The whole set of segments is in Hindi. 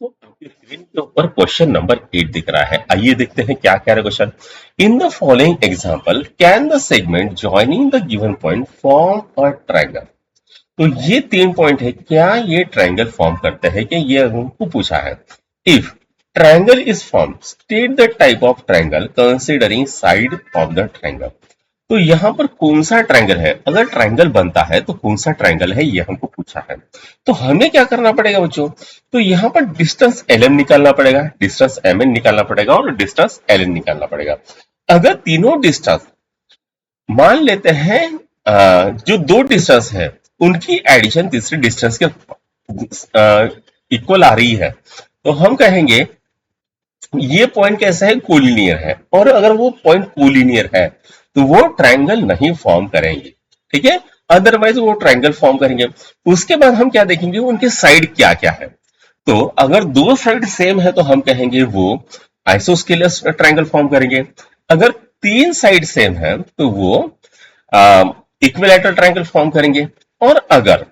तो आपकी स्क्रीन के ऊपर क्वेश्चन नंबर 8 दिख रहा है। आइए देखते हैं क्या कह रहा है question. In the following example can the segment joining the given point form a triangle. तो ये 3 पॉइंट है, क्या ये ट्रायंगल फॉर्म करते हैं? कि ये हमको पूछा है। If triangle is form state the type of triangle considering side of the triangle. तो यहाँ पर कौन सा ट्रायंगल है, अगर ट्रायंगल बनता है तो कौन सा ट्रायंगल है, ये हमको पूछा है। तो हमें क्या करना पड़ेगा बच्चों? तो यहाँ पर डिस्टेंस एल एम निकालना पड़ेगा, डिस्टेंस एम एन निकालना पड़ेगा और डिस्टेंस एल एन निकालना पड़ेगा। अगर तीनों डिस्टेंस मान लेते हैं, जो दो डिस्टेंस है उनकी एडिशन तीसरे डिस्टेंस के इक्वल आ रही है, तो हम कहेंगे ये पॉइंट कैसा है, कोलिनियर है। और अगर वो पॉइंट कोलिनियर है तो वो ट्रायंगल नहीं फॉर्म करेंगे, ठीक है। अदरवाइज वो ट्रायंगल फॉर्म करेंगे। उसके बाद हम क्या देखेंगे, उनके साइड क्या क्या है। तो अगर दो साइड सेम है तो हम कहेंगे वो आइसोस्केलस ट्रायंगल फॉर्म करेंगे। अगर तीन साइड सेम है तो वो इक्विलैटरल ट्रायंगल फॉर्म करेंगे। और अगर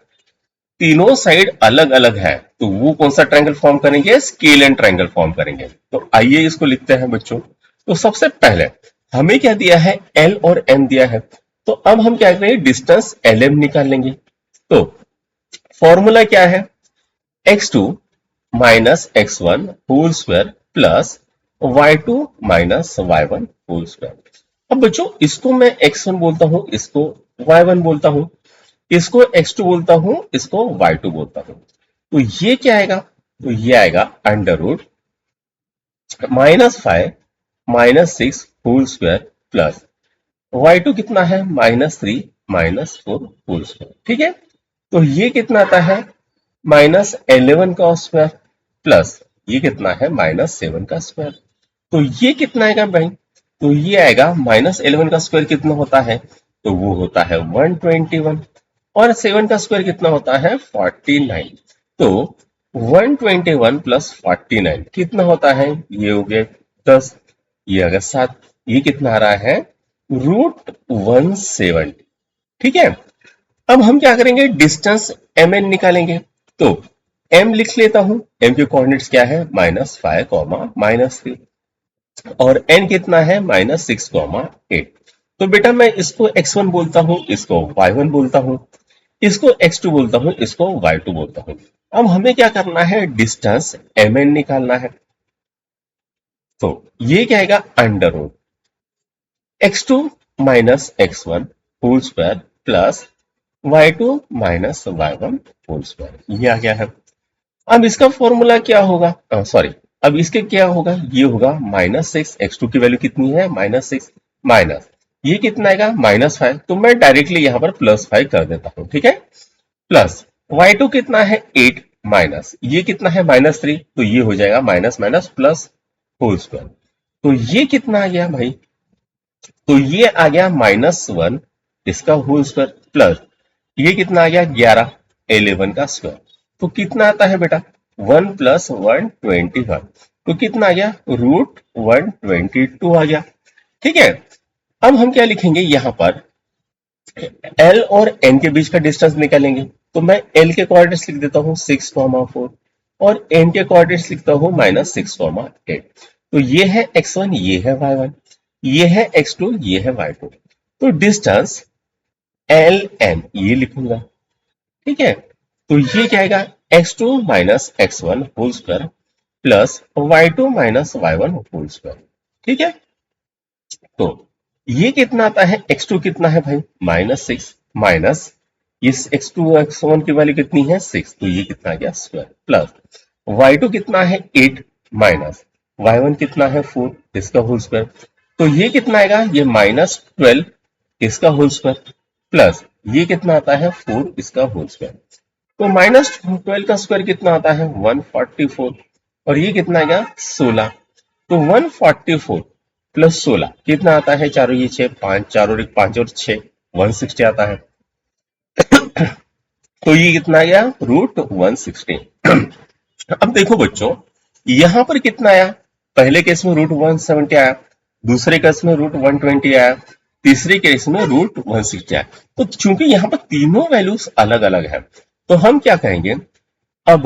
तीनों साइड अलग अलग है तो वो कौन सा ट्रायंगल फॉर्म करेंगे, स्केल एंड ट्रायंगल फॉर्म करेंगे। तो आइए इसको लिखते हैं बच्चों। तो सबसे पहले हमें क्या दिया है, एल और एम दिया है। तो अब हम क्या करेंगे, डिस्टेंस एल एम निकाल लेंगे। तो फॉर्मूला क्या है, x2 minus x1 whole square plus y2 minus y1 whole square. अब बच्चों इसको मैं x1 बोलता हूं, इसको y1 बोलता हूं, इसको x2 बोलता हूं, इसको y2 बोलता हूं। तो ये क्या आएगा, तो ये आएगा under root -5 -6 whole square plus y2 कितना है, -3 -4 होल स्क्वायर, ठीक है। तो ये कितना आता है, -11 का स्क्वायर प्लस ये कितना है, -7 का स्क्वायर। तो ये कितना आएगा भाई, तो ये आएगा -11 का स्क्वायर कितना होता है, तो वो होता है 121। और 7 का स्क्वायर कितना होता है, 49। तो 121 प्लस 49 कितना होता है, ये हो गया 10, ये अगर 7, ये कितना आ रहा है, √170, ठीक है। अब हम क्या करेंगे, डिस्टेंस एम एन निकालेंगे। तो एम लिख लेता हूं, एम के कोऑर्डिनेट्स क्या है, -5 -3, और एन कितना है, -6 8। तो बेटा मैं इसको x1 बोलता हूं, इसको y1 बोलता हूं, इसको x2 बोलता हूं, इसको y2 बोलता हूं। अब हमें क्या करना है, डिस्टेंस mn निकालना है। तो ये क्या आएगा, under root x2 minus x1 whole square plus y2 minus y1 whole square, ये आ गया है। अब इसका फॉर्मूला क्या होगा, सॉरी, अब इसके क्या होगा, ये होगा -6, x2 की वैल्यू कितनी है, -6 माइनस ये कितना आएगा, -5। तो मैं डायरेक्टली यहां पर +5 कर देता हूं, ठीक है। प्लस y2 कितना है, 8 माइनस ये कितना है, -3। तो ये हो जाएगा minus minus plus whole square. तो ये कितना आ गया भाई, तो ये आ गया -1 इसका होल स्क्वायर प्लस ये कितना आ गया, 11 11 का स्क्वायर। तो कितना आता है बेटा, 1 + 121। तो कितना आ गया, √122 आ गया, ठीक है। अब हम क्या लिखेंगे, यहां पर एल और एन के बीच का डिस्टेंस निकालेंगे। तो मैं एल के कोऑर्डिनेट्स लिख देता हूं 6,4 और एन के कोऑर्डिनेट्स लिखता हूं -6,8। तो ये है x1, ये है y1, ये है x2, ये है y2। तो डिस्टेंस एल एन ये लिखूंगा, ठीक है। तो ये क्या आएगा, x2 minus x1 whole square plus y2 minus y1 whole square, ठीक है। तो ये कितना आता है, x2 कितना है भाई, -6 माइनस इस x2 x1 की वैल्यू कितनी है, 6। तो ये कितना आ गया, स्क्वायर प्लस y2 कितना है, 8 माइनस y1 कितना है, 4 इसका होल स्क्वायर। तो ये कितना आएगा, ये -12 इसका होल स्क्वायर प्लस ये कितना आता है, 4 इसका होल स्क्वायर। तो -12 का स्क्वायर कितना आता है, 144। और ये कितना आ गया, 16। तो 144 प्लस 16 कितना आता है, चारों ये 6, 5 चारों 5 और 6 160 आता है। तो ये कितना आ गया, √160। अब देखो बच्चों, यहां पर कितना आया, पहले केस में √170 आया, दूसरे केस में √120 आया, तीसरे केस में √160 आया। तो चूंकि यहां पर तीनों वैल्यूज अलग अलग है, तो हम क्या कहेंगे, अब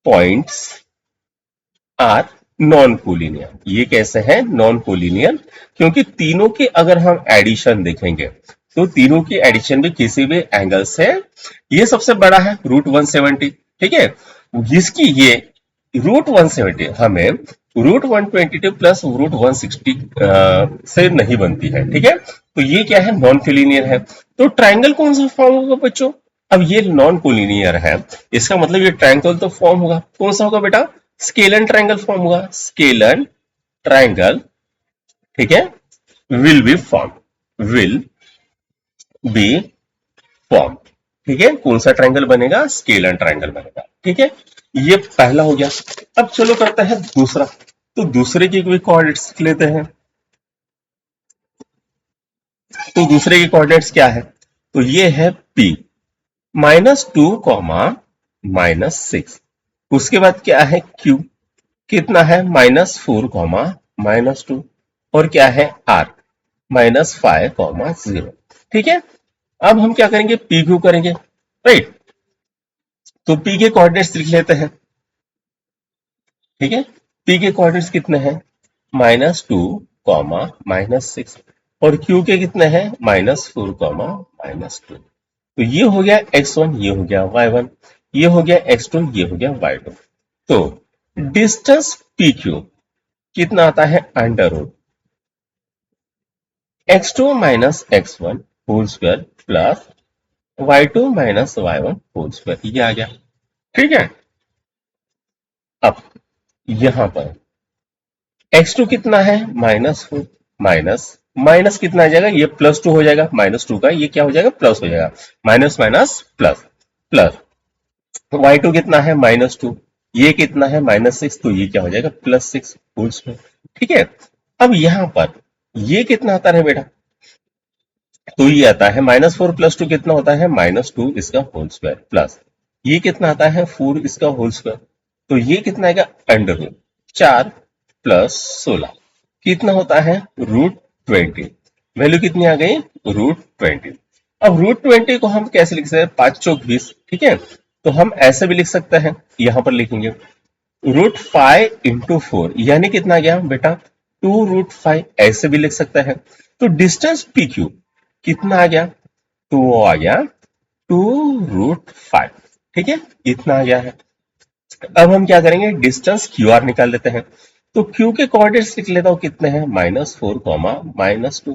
पॉइंट्स आर नॉन कोलिनियर। ये कैसे है नॉन कोलिनियर? क्योंकि तीनों के अगर हम एडिशन देखेंगे तो तीनों की एडिशन भी किसी भी एंगल से, ये सबसे बड़ा है √170, ठीक है। इसकी ये √170 हमें √122 प्लस √160 से नहीं बनती है, ठीक है। तो ये क्या है नॉन कोलिनियर है। तो ट्राइंगल कौन सा फॉर्म होगा बच्चों? अब ये नॉन कोलिनियर है, इसका मतलब ये ट्राइंगल तो फॉर्म होगा, कौन सा होगा बेटा? स्केलन ट्राइंगल फॉर्म होगा, स्केलन ट्राइंगल, ठीक है, will be form, will be form, ठीक है। कौन सा ट्राइंगल बनेगा? स्केलन ट्राइंगल बनेगा, ठीक है। ये पहला हो गया। अब चलो करते हैं दूसरा। तो दूसरे की भी कोऑर्डिनेट्स लिख लेते हैं। तो दूसरे की कोऑर्डिनेट्स क्या है? तो ये है P -2, -6। उसके बाद क्या है Q, कितना है -4, -2। और क्या है R, -5, 0, ठीक है। अब हम क्या करेंगे? पी क्यू करेंगे, राइट। तो पी के कोऑर्डिनेट्स लिख लेते हैं, ठीक है। पी के कोऑर्डिनेट्स कितने हैं? -2, -6। और क्यू के कितने हैं? -4, -2। तो ये हो गया x1, ये हो गया y1, ये हो गया x2, ये हो गया y2। तो डिस्टेंस PQ कितना आता है? √ x2 -x1 whole square plus y2 -y1 whole square, ये आ गया, ठीक है। अब यहां पर x2 कितना है? -4, माइनस माइनस कितना आ जाएगा? ये +2 हो जाएगा, -2 का ये क्या हो जाएगा? प्लस हो जाएगा, minus minus plus, plus y2 कितना है? -2, ये कितना है? -6, तो ये क्या हो जाएगा? +6 होल स्क्वायर, ठीक है। अब यहां पर ये कितना आता है बेटा? तो ये आता है -4 + 2 कितना होता है? -2 इसका होल स्क्वायर, प्लस ये कितना आता है? 4 इसका होल स्क्वायर। तो ये कितना आएगा? √ 4 + 16 कितना होता है? √20। वैल्यू कितनी आ गई? √20। अब √20 को हम कैसे लिख सकते हैं? 5 चौक 20, ठीक है। तो हम ऐसे भी लिख सकते हैं, यहां पर लिखेंगे √5 × 4, यानी कितना आ गया बेटा? 2√5, ऐसे भी लिख सकते हैं। तो डिस्टेंस PQ कितना आ गया? तो वो आ गया 2√5, ठीक है, इतना आ गया है। अब हम क्या करेंगे? डिस्टेंस QR निकाल लेते हैं। तो Q के कोऑर्डिनेट्स लिख लेता हूं, कितने हैं? -4, -2।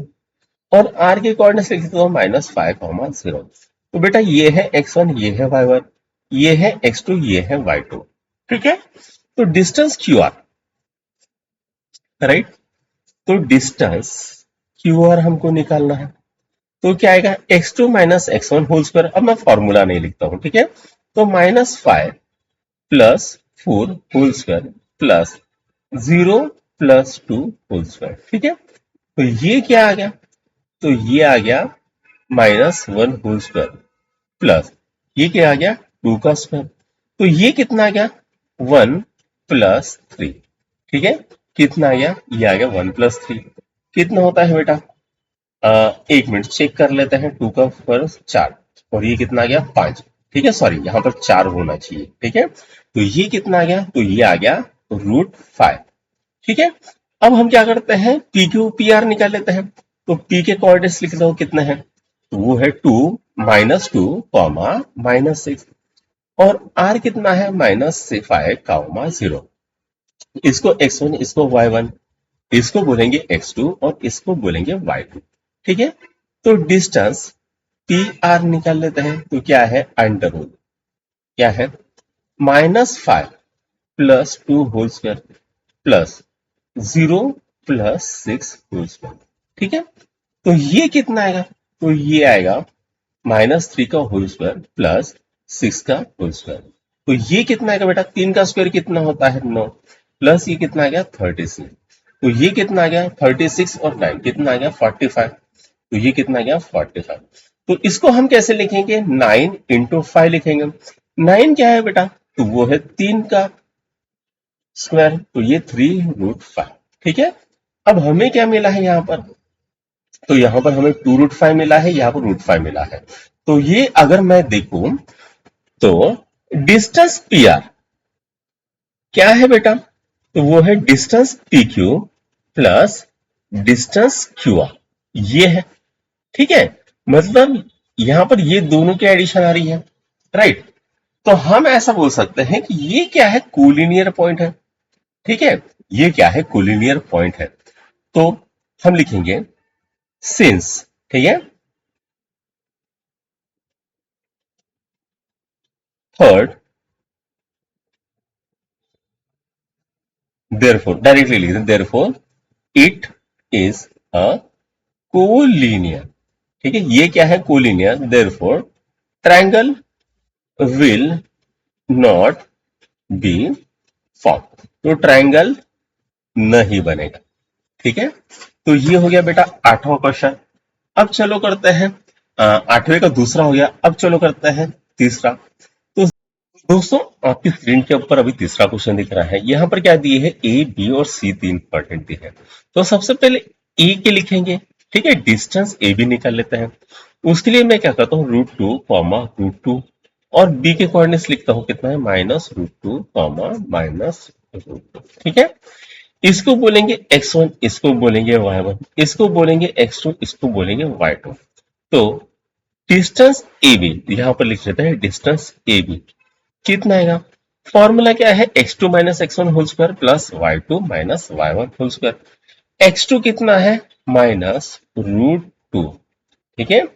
और R के कोऑर्डिनेट्स लिख लेता हूं -5, 0। तो बेटा ये है x1, ये है y1, ये है x2, ये है y2, ठीक है। तो डिस्टेंस QR, राइट। तो डिस्टेंस QR हमको निकालना है। तो क्या आएगा? x2 - x1 whole square. अब मैं फॉर्मूला नहीं लिखता हूं, ठीक है। तो -5 + 4 whole square plus 0 + 2 whole square, ठीक है। तो ये क्या आ गया? तो ये आ गया -1 होल स्क्वायर प्लस ये क्या आ गया? 2 का स्क्वायर। तो ये कितना आ गया? 1 + 3, ठीक है। कितना आ गया? ये आ गया 1 + 3। कितना होता है बेटा? एक मिनट चेक कर लेते हैं। 2 का स्क्वायर 4, और ये कितना आ गया? 5, ठीक है। सॉरी, यहां पर 4 होना चाहिए, ठीक है। तो ये कितना आ गया? तो ये आ गया √5, ठीक है। अब हम क्या करते हैं? PQ PR निकाल लेते हैं। तो P के कोऑर्डिनेट्स लिख दो, कितने हैं? तो वो है 2 -2, -6। और R कितना है? -5, 0। इसको x1, इसको y1, इसको बोलेंगे x2 और इसको बोलेंगे y2, ठीक है। तो डिस्टेंस PR निकाल लेते हैं। तो क्या है? √ क्या है? -5 + 2 whole square plus 0 + 6 whole square, ठीक है। तो ये कितना आएगा? तो ये आएगा -3 का होल स्क्वायर प्लस 6 का होल स्क्वायर। तो ये कितना आएगा बेटा? 3 का स्क्वायर कितना होता है? 9, प्लस ये कितना आ गया? 36। तो ये कितना आ गया? 36 और 9 कितना आ गया? 45। तो ये कितना आ गया? 45। तो इसको हम कैसे लिखेंगे? 9 × 5 लिखेंगे। 9 क्या है बेटा? तो वो है 3 का स्क्वायर, तो ये 3√5, ठीक है। अब हमें क्या मिला है यहां पर? तो यहां पर हमें 2√5 मिला है, यहां पर √5 मिला है। तो ये अगर मैं देखूं तो डिस्टेंस PR क्या है बेटा? तो वो है distance P Q plus distance Q R, ये है। ठीक है, मतलब यहां पर ये दोनों की एडिशन आ रही है, राइट। तो हम ऐसा बोल सकते हैं कि ये क्या है, कोलिनियर पॉइंट है। ठीक है, ये क्या है, कोलिनियर पॉइंट है। तो हम लिखेंगे सिंस, ठीक है, थर्ड, देयरफॉर डायरेक्टली लिख दें, therefore it is a collinear. ठीक है, ये क्या है, collinear, therefore triangle will not be form, तो ट्रायंगल नहीं बनेगा। ठीक है, तो ये हो गया बेटा आठवां क्वेश्चन। अब चलो करते हैं आठवें का दूसरा हो गया, अब चलो करते हैं तीसरा। तो दोस्तों आपकी स्क्रीन के ऊपर अभी तीसरा क्वेश्चन दिख रहा है, यहाँ पर क्या दिए है, ए बी और सी तीन इंपॉर्टेंट दिए हैं। तो सबसे पहले ए के लिखेंगे, ठीक है, डिस्टेंस ए बी निकाल लेते हैं। उसके लिए मैं क्या करता हूँ, √2 कॉमा √2, और बी के कोऑर्डिनेट्स लिखता हूँ, कितना है, -√2 कॉमा -√2। ठीक है, इसको बोलेंगे x1, इसको बोलेंगे y1, इसको बोलेंगे x2, इसको बोलेंगे y2। तो डिस्टेंस ए बी यहां पर लिख लेते हैं, डिस्टेंस ए बी कितना आएगा, फॉर्मूला क्या है, x2 minus x1 whole square plus y2 minus y1 whole square. x2 कितना है, -√2, ठीक है,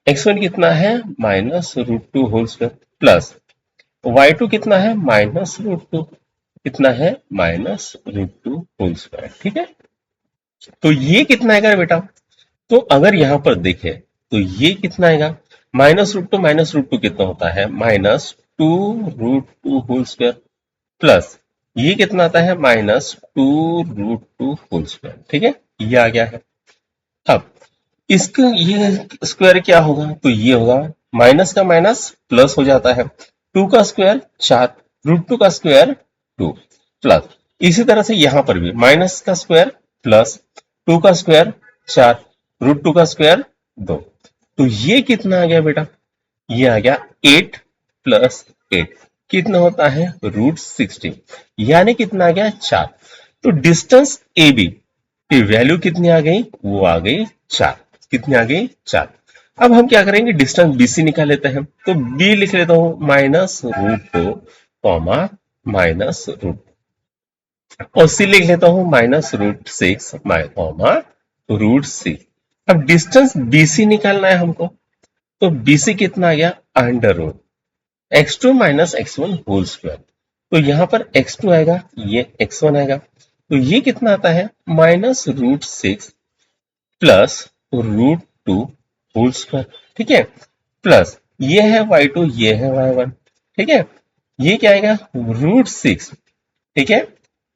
x1 कितना है, -√2 होल स्क्वायर प्लस y2 कितना है, -√2, कितना है, -√2 होल स्क्वायर। ठीक है, तो ये कितना आएगा बेटा, तो अगर यहां पर देखें तो ये कितना आएगा, -√2 कितना होता है, -2√2 होल स्क्वायर प्लस ये कितना आता है, -2√2 होल स्क्वायर। ठीक है, ये आ गया है। अब इसका ये स्क्वायर क्या होगा, तो ये होगा माइनस का माइनस प्लस हो जाता है, 2 का स्क्वायर 4, √2 का स्क्वायर 2 प्लस, इसी तरह से यहां पर भी माइनस का स्क्वायर प्लस 2 का स्क्वायर 4, √2 का स्क्वायर 2। तो ये कितना आ गया बेटा, ये आ गया 8 प्लस 8, कितना होता है, √16, यानी कितना आ गया, 4। तो डिस्टेंस ए बी की वैल्यू कितनी आ गई, वो आ गई 4। कितनी आ गई, 4। अब हम क्या करेंगे, डिस्टेंस बीसी निकाल लेते हैं। तो बी लिख लेता हूं, -√2 कॉमा -√, और सी लिख लेता हूं, -√6 कॉमा √c। अब डिस्टेंस बीसी निकालना है हमको, तो बीसी कितना आ गया, x2 minus x1 whole square. तो यहां पर x2 आएगा, ये x1 आएगा, तो ये कितना आता है, -√6 प्लस √2 होल स्क्वायर। ठीक है, प्लस ये है y2, ये है y1। ठीक है, ये क्या आएगा, √6। ठीक है,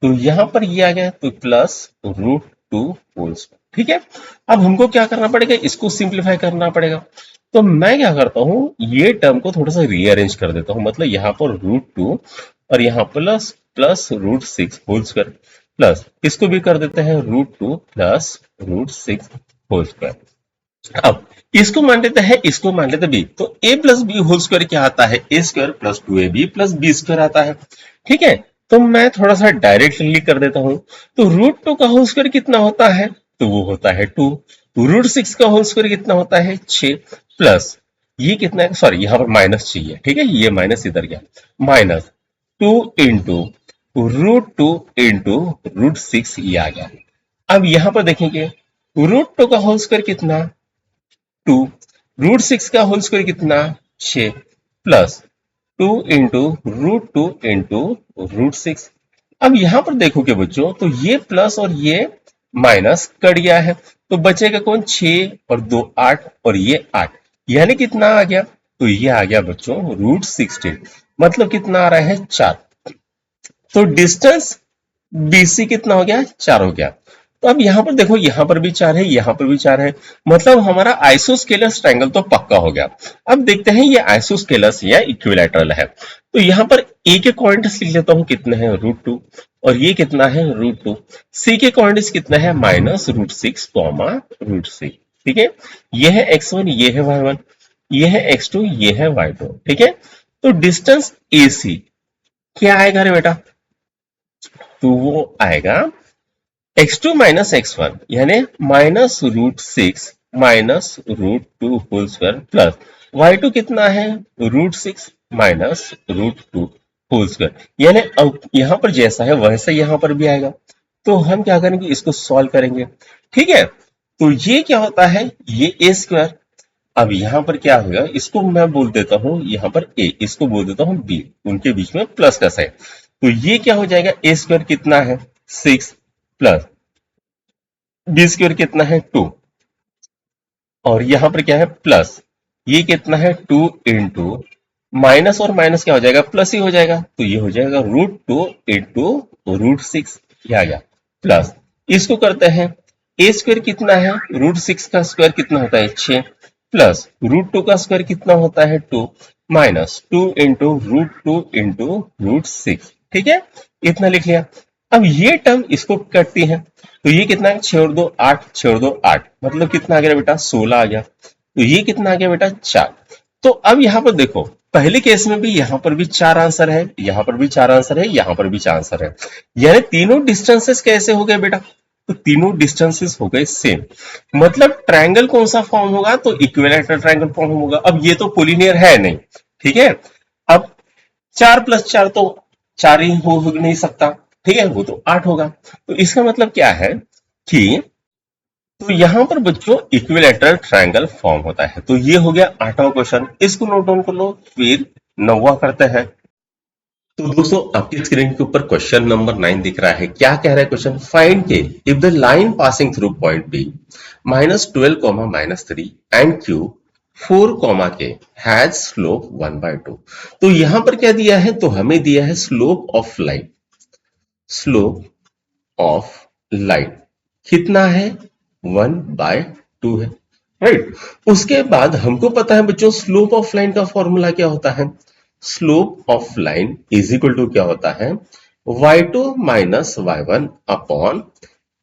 तो यहां पर ये आ गया, तो प्लस √2 होल स्क्वायर। ठीक है, अब हमको क्या करना पड़ेगा, इसको सिंप्लीफाई करना पड़ेगा। तो मैं क्या करता हूं, ये टर्म को थोड़ा सा रीअरेंज कर देता हूं, मतलब यहां पर √2 और यहां plus plus √6 whole square, plus इसको भी कर देते हैं √2 प्लस √6 होल स्क्वायर। अब इसको मान लेते हैं, इसको मान लेते बी, तो a plus B whole square क्या आता है, A square plus 2ab plus B square आता है। ठीक है, तो मैं थोड़ा सा डायरेक्टली कर देता हूं। तो √2 का होल स्क्वायर कितना होता है, तो वो होता है 2। √6 का होल स्क्वायर कितना होता है, 6 प्लस ये कितना है, सॉरी यहां पर माइनस चाहिए। ठीक है, ये माइनस इधर गया, -2 इंटू √2 इंटू √6, ये आ गया। अब यहां पर देखेंगे, √2 का होल स्क्वायर कितना, 2, √6 का होल स्क्वायर कितना, 6 प्लस 2 इंटू √2 इंटू √6। अब यहां पर देखोगे बच्चों, तो ये प्लस और ये माइनस कट गया है, तो बचेगा कौन, 6 और 2 8, और ये 8, यानी कितना आ गया, तो ये आ गया बच्चों √16, मतलब कितना आ रहा है, 4। तो डिस्टेंस बीसी कितना हो गया, 4 हो गया। तो अब यहां पर देखो, यहां पर भी 4 है, यहां पर भी 4 है, मतलब हमारा आइसोस्केलस ट्रायंगल तो पक्का हो गया। अब देखते हैं ये आइसोस्केलस या इक्विलैटरल है। तो यहां पर ए के कोऑर्डिनेट्स लिख लेता हूं, कितने हैं, √2, और ये कितना है, √2। सी के कोऑर्डिनेट्स कितना है, -√6 कॉमा √6। ठीक है, ये है x1, ये है y1, ये है x2, ये है y2। ठीक है, तो डिस्टेंस AC क्या आएगा रे बेटा, तो वो आएगा x2 माइनस x1 यानी -√6 -√2 होल स्क्वायर प्लस y2 कितना है √6 -√2 होल स्क्वायर यानी अब यहां पर जैसा है वैसा यहां पर भी आएगा। तो हम क्या करेंगे इसको सॉल्व करेंगे। ठीक है, तो ये क्या होता है ये ए स्क्वायर। अब यहां पर क्या होगा इसको मैं बोल देता हूं यहां पर ए, इसको बोल देता हूं बी, उनके बीच में प्लस का साइन। तो ये क्या हो जाएगा ए स्क्वायर कितना है 6 प्लस बी स्क्वायर कितना है 2 और यहां पर क्या है प्लस ये कितना है 2 इंटू माइनस और माइनस क्या हो जाएगा प्लस ही हो जाएगा। तो ये हो जाएगा √2 इंटू √6 ये आ गया प्लस इसको करते हैं ए स्क्वायर कितना है √6 का स्क्वायर कितना होता है 6 प्लस √2 का स्क्वायर कितना होता है 2 माइनस 2 इंटू √2 इंटू √6। ठीक है, इतना लिख लिया। अब ये टर्म इसको करती है तो ये कितना है 6 और 2 8, 6 और 2 8 मतलब कितना आ गया बेटा 16 आ गया। तो ये कितना आ गया बेटा 4। तो अब यहां पर देखो पहले केस में भी यहां पर भी 4 आंसर है, यहां पर भी 4 आंसर है, यहां पर भी 4 आंसर है, यानी तीनों डिस्टेंसेस कैसे हो गए बेटा तो तीनों डिस्टेंसेस हो गए सेम। मतलब ट्रायंगल कौन सा फॉर्म होगा तो इक्विलैटरल ट्रायंगल फॉर्म होगा। अब ये तो कोलिनियर है नहीं, ठीक है। अब 4 + 4 तो 4 ही हो नहीं सकता, ठीक है, वो तो 8 होगा। तो इसका मतलब क्या है कि तो यहां पर बच्चों इक्विलैटरल ट्रायंगल फॉर्म होता है। तो ये हो गया 8वां क्वेश्चन, इसको नोट डाउन कर लो। फिर 9वां करते हैं। तो दोस्तों आपकी स्क्रीन के ऊपर क्वेश्चन नंबर 9 दिख रहा है। क्या कह रहा है question, find k if the line passing through point B -12, -3 and Q 4, k has slope 1/2। तो यहां पर क्या दिया है तो हमें दिया है slope of line, slope of line कितना है 1/2 है, राइट। उसके बाद हमको पता है बच्चों स्लोप ऑफ लाइन का फॉर्मूला क्या होता है, slope of line is equal to क्या होता है y2 minus y1 upon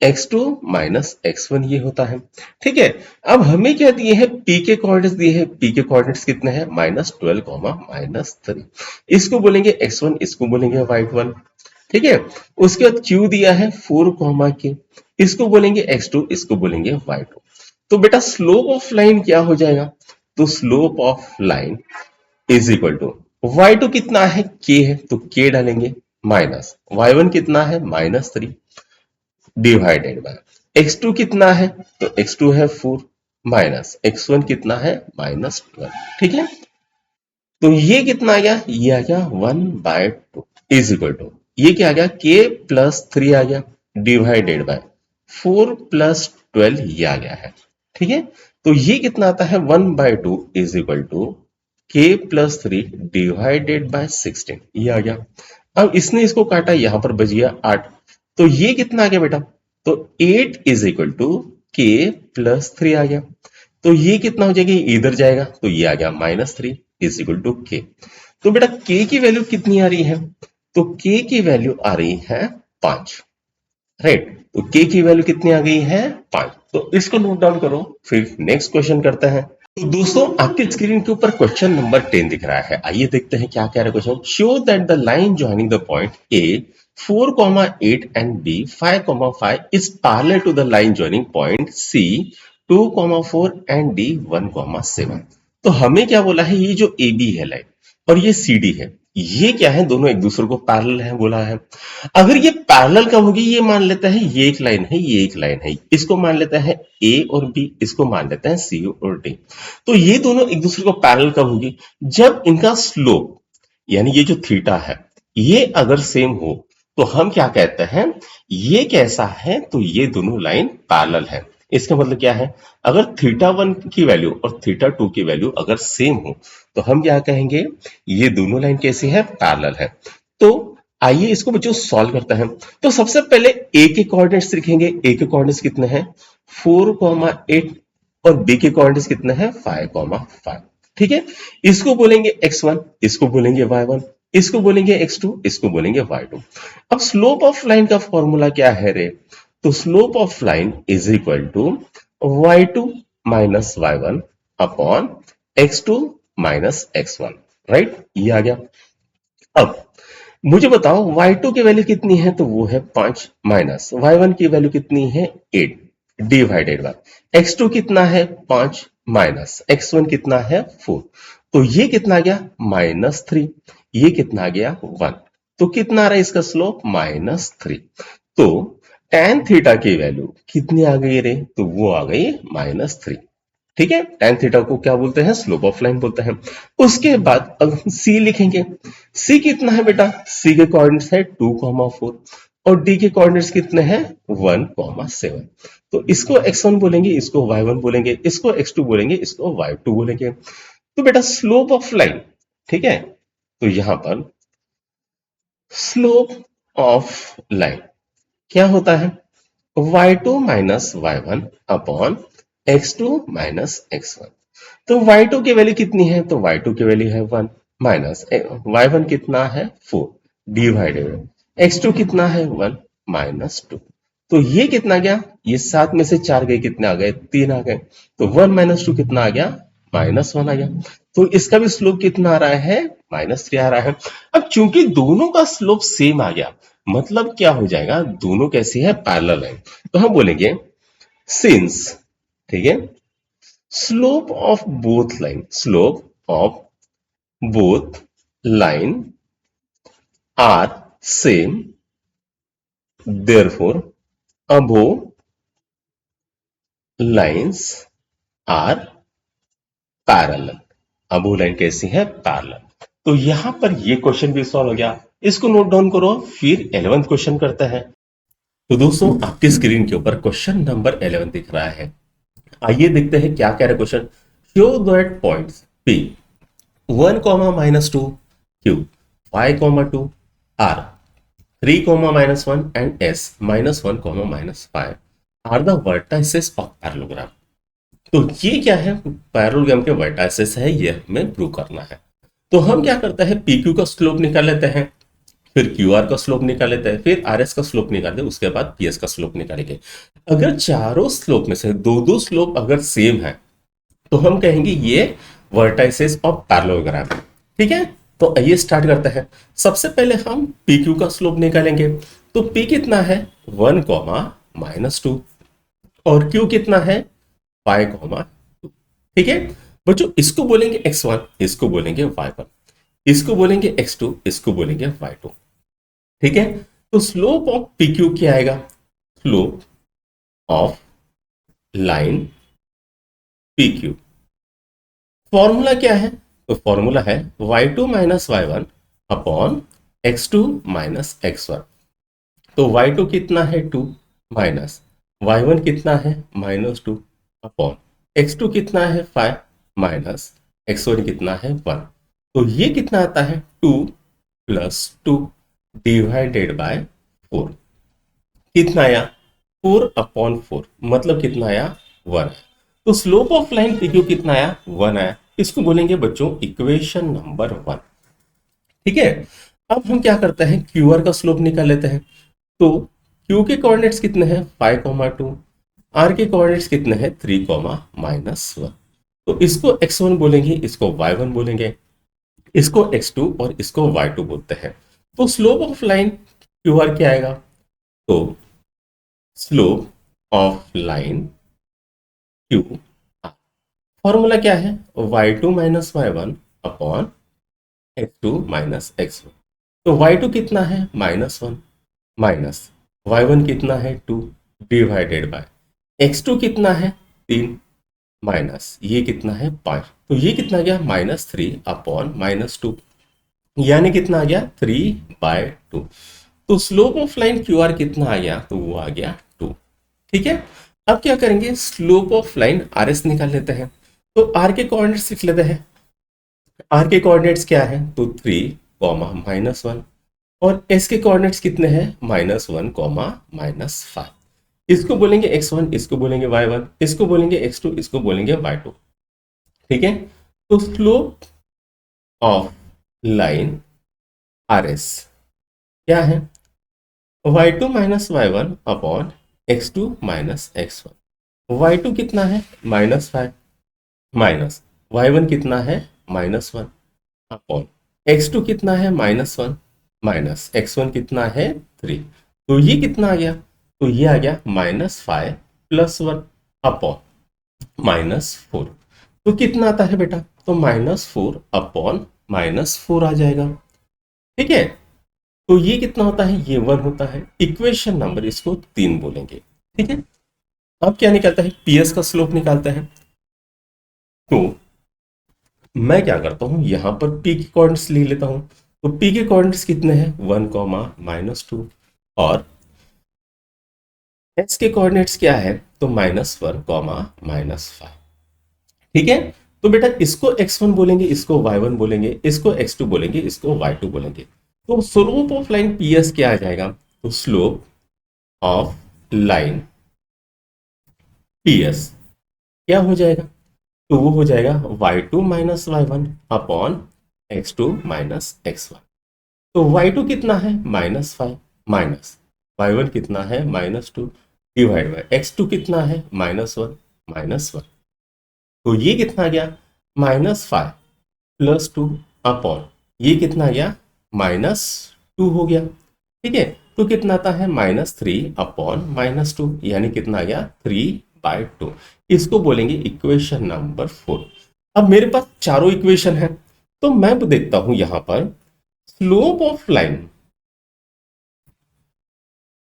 x2 minus x1 ये होता है। ठीक है, अब हमें क्या दिए हैं p के कोऑर्डिनेट्स दिए हैं, p के कोऑर्डिनेट्स कितने हैं -12, -3, इसको बोलेंगे x1, इसको बोलेंगे y1। ठीक है, उसके बाद q दिया है 4, के, इसको बोलेंगे x2, इसको बोलेंगे y2। तो बेटा स्लोप ऑफ लाइन क्या हो जाएगा तो slope of line is equal to y2 कितना है k है तो k डालेंगे माइनस y1 कितना है -3 डिवाइडेड बाय x2 कितना है तो x2 है 4 माइनस x1 कितना है -12। ठीक है, तो ये कितना आ गया ये आ गया 1/2 इज इक्वल टू ये क्या आ गया k + 3 आ गया डिवाइडेड बाय 4 + 12 ये आ गया है। ठीक है, तो ये कितना आता है 1/2 is equal to k + 3 divided by 16 ये आ गया। अब इसने इसको काटा यहां पर बच गया 8। तो ये कितना आ गया बेटा तो 8 इज इक्वल टू k + 3 आ गया। तो ये कितना हो जाएगा इधर जाएगा तो ये आ गया -3 इज इक्वल टू k। तो बेटा k की वैल्यू कितनी आ रही है तो k की वैल्यू आ रही है 5, राइट। तो k की वैल्यू कितनी आ गई है 5। तो इसको नोट डाउन करो, फिर नेक्स्ट क्वेश्चन करते हैं। तो दोस्तों आपके स्क्रीन के ऊपर क्वेश्चन नंबर 10 दिख रहा है। आइए देखते हैं क्या कह रहा है question. Show that the line joining the point A 4, 8 and B 5, 5 is parallel to the line joining point C 2, 4 and D 1, 7। तो हमें क्या बोला है ये जो ए बी है लाइन और ये सी डी है ये क्या है दोनों एक दूसरे को पैरेलल है बोला है। अगर ये पैरेलल कब होगी ये मान लेता है ये एक लाइन है ये एक लाइन है, इसको मान लेता है ए और बी, इसको मान लेता है सी और डी। तो ये दोनों एक दूसरे को पैरेलल कब होगी जब इनका स्लोप यानी ये जो थीटा है ये अगर सेम हो तो हम क्या कहते हैं ये कैसा है तो ये दोनों लाइन पैरेलल है। इसका मतलब क्या है अगर θ1 की वैल्यू और θ2 की वैल्यू अगर सेम हो तो हम क्या कहेंगे ये दोनों लाइन कैसी है पैरेलल है। तो आइए इसको बच्चों सॉल्व करते हैं। तो सबसे पहले ए के कोऑर्डिनेट्स लिखेंगे, ए के कोऑर्डिनेट्स कितने हैं 4, 8 और बी के कोऑर्डिनेट्स कितने हैं 5, 5। ठीक है, इसको बोलेंगे x1, इसको बोलेंगे y1, इसको बोलेंगे x2, इसको बोलेंगे y2। अब स्लोप ऑफ लाइन का फॉर्मूला क्या है रे तो slope of line is equal to y2 minus y1 upon x2 minus x1, right, ये आ गया। अब मुझे बताओ y2 की वैल्यू कितनी है, तो वो है 5 माइनस y1 की वैल्यू कितनी है 8 डिवाइडेड बाय x2 कितना है 5 माइनस x1 कितना है 4। तो ये कितना आ गया -3, ये कितना आ गया 1। तो कितना आ रहा है इसका स्लोप -3। तो tan थीटा की वैल्यू कितनी आ गई रे, तो वो आ गई -3। ठीक है, tan थीटा को क्या बोलते हैं, स्लोप ऑफ लाइन बोलते हैं। उसके बाद अब c लिखेंगे। c कितना है बेटा, c के कोऑर्डिनेट्स है 2,4 और d के कोऑर्डिनेट्स कितने हैं 1,7। तो इसको x1 बोलेंगे, इसको y1 बोलेंगे, इसको x2 बोलेंगे, इसको y2 बोलेंगे। तो बेटा स्लोप ऑफ लाइन, ठीक है, तो यहां पर स्लोप ऑफ लाइन क्या होता है, y2 minus y1 upon x2 minus x1। तो y2 की वैल्यू कितनी है, तो y2 की वैल्यू है 1 माइनस y1 कितना है 4 डिवाइडेड x2 कितना है 1 माइनस 2। तो ये कितना गया, ये 7 में से 4 गए, कितने आ गए 3 आ गए। तो 1 माइनस 2 कितना आ गया -1 आ गया। तो इसका भी स्लोप कितना आ रहा है -3 आ रहा है। अब चूंकि दोनों का स्लोप सेम आ गया, मतलब क्या हो जाएगा, दोनों कैसी है पैरेलल है। तो हम बोलेंगे सिंस, ठीक है, slope of both line, slope of both line are same, therefore above lines are parallel। above line कैसी है पैरेलल। तो यहां पर ये क्वेश्चन भी सॉल्व हो गया, इसको नोट डाउन करो, फिर 11th क्वेश्चन करते हैं। तो दोस्तों आपकी स्क्रीन के ऊपर क्वेश्चन नंबर 11 दिख रहा है। आइए देखते हैं क्या कह रहा है question. Show that points P 1, -2 Q 5, 2 R 3, -1 and S -1, -5 are the vertices of parallelogram। तो ये क्या है, पैरेललोग्राम के वर्टाइसेस है, ये हमें प्रूव करना है। तो हम क्या करते हैं, PQ का स्लोप निकाल लेते हैं, फिर QR का स्लोप निकाल लेते हैं, फिर RS का स्लोप निकालते हैं, उसके बाद PS का स्लोप निकालेंगे। अगर चारों स्लोप में से दो दो स्लोप अगर सेम है तो हम कहेंगे ये वर्टाइसेस ऑफ पैरेललोग्राम है। ठीक है, तो आइए स्टार्ट करते हैं। सबसे पहले हम PQ का स्लोप निकालेंगे। तो P कितना है 1, -2 और Q कितना है 5, 2। ठीक है बच्चों, इसको बोलेंगे x1, इसको बोलेंगे y1, इसको बोलेंगे x2, इसको बोलेंगे y2। ठीक है, तो स्लोप ऑफ PQ क्या आएगा, slope of line PQ, formula क्या है, तो फॉर्मूला है y2 minus y1 upon x2 minus x1। तो y2 कितना है 2 माइनस y1 कितना है -2 अपॉन x2 कितना है 5 माइनस x1 कितना है 1। तो ये कितना आता है 2 प्लस 2 डिवाइडेड बाय 4। कितना आया 4 अपॉन 4, मतलब कितना आया 1। तो स्लोप ऑफ लाइन PQ कितना आया 1 आया। इसको बोलेंगे बच्चों इक्वेशन नंबर 1। ठीक है, अब हम क्या करते हैं QR का स्लोप निकाल लेते हैं। तो Q के कोऑर्डिनेट्स कितने हैं 5, 2, R के कोऑर्डिनेट्स कितने हैं 3, -1। तो इसको x1 बोलेंगे, इसको y1 बोलेंगे, इसको x2 और इसको y2 बोलते हैं। तो स्लोप ऑफ लाइन QR क्या आएगा, तो slope of line Q, formula क्या है y2 minus y1 upon x2 minus x1। तो y2 कितना है -1 माइनस y1 कितना है 2 डिवाइडेड बाय x2 कितना है 3 माइनस ये कितना है 5। तो ये कितना गया -3 अपॉन -2, यानी कितना आ गया 3/2। तो स्लोप ऑफ लाइन QR कितना आ गया, तो वो आ गया 2। ठीक है, अब क्या करेंगे स्लोप ऑफ लाइन RS निकाल लेते हैं। तो R के कोऑर्डिनेट्स लिख लेते हैं। R के कोऑर्डिनेट्स क्या है, तो 3, -1 और S के कोऑर्डिनेट्स कितने हैं -1, -5। इसको बोलेंगे x1, इसको बोलेंगे y1, इसको बोलेंगे x2, इसको बोलेंगे y2। ठीक है, तो स्लोप ऑफ लाइन RS क्या है y2 minus y1 upon x2 minus x1। y2 कितना है -5 माइनस y1 कितना है -1 अपॉन x2 कितना है -1 माइनस x1 कितना है 3। तो ये कितना आ गया, तो ये आ गया -5 + 1 अपॉन -4। तो कितना आता है बेटा, तो -4 अपॉन -4 आ जाएगा। ठीक है, तो ये कितना होता है, ये 1 होता है। इक्वेशन नंबर इसको 3 बोलेंगे। ठीक है, अब क्या निकलता है, पीएस का स्लोप निकालता है। तो मैं क्या करता हूं, यहां पर पी के कोऑर्डिनेट्स लिख लेता हूं। तो पी के कोऑर्डिनेट्स कितने हैं, 1, -2, और एस के कोऑर्डिनेट्स क्या है, तो -1, -5। ठीक है, तो बेटा इसको x1 बोलेंगे, इसको y1 बोलेंगे, इसको x2 बोलेंगे, इसको y2 बोलेंगे। तो स्लोप ऑफ लाइन पीएस क्या आ जाएगा, तो स्लोप ऑफ लाइन पीएस क्या हो जाएगा, तो वो हो जाएगा y2 - y1 upon x2 - x1। तो y2 कितना है, -5, माइनस y1 कितना है, -2, डिवाइड बाय x2 कितना है, -1, -1। तो ये कितना आ गया, -5 + 2 अपॉन ये कितना आ गया, -2 हो गया। ठीक है, तो कितना आता है, -3 अपॉन -2, यानी कितना आ गया, 3/2। इसको बोलेंगे इक्वेशन नंबर 4। अब मेरे पास चारों इक्वेशन है, तो मैं देखता हूं यहां पर slope of line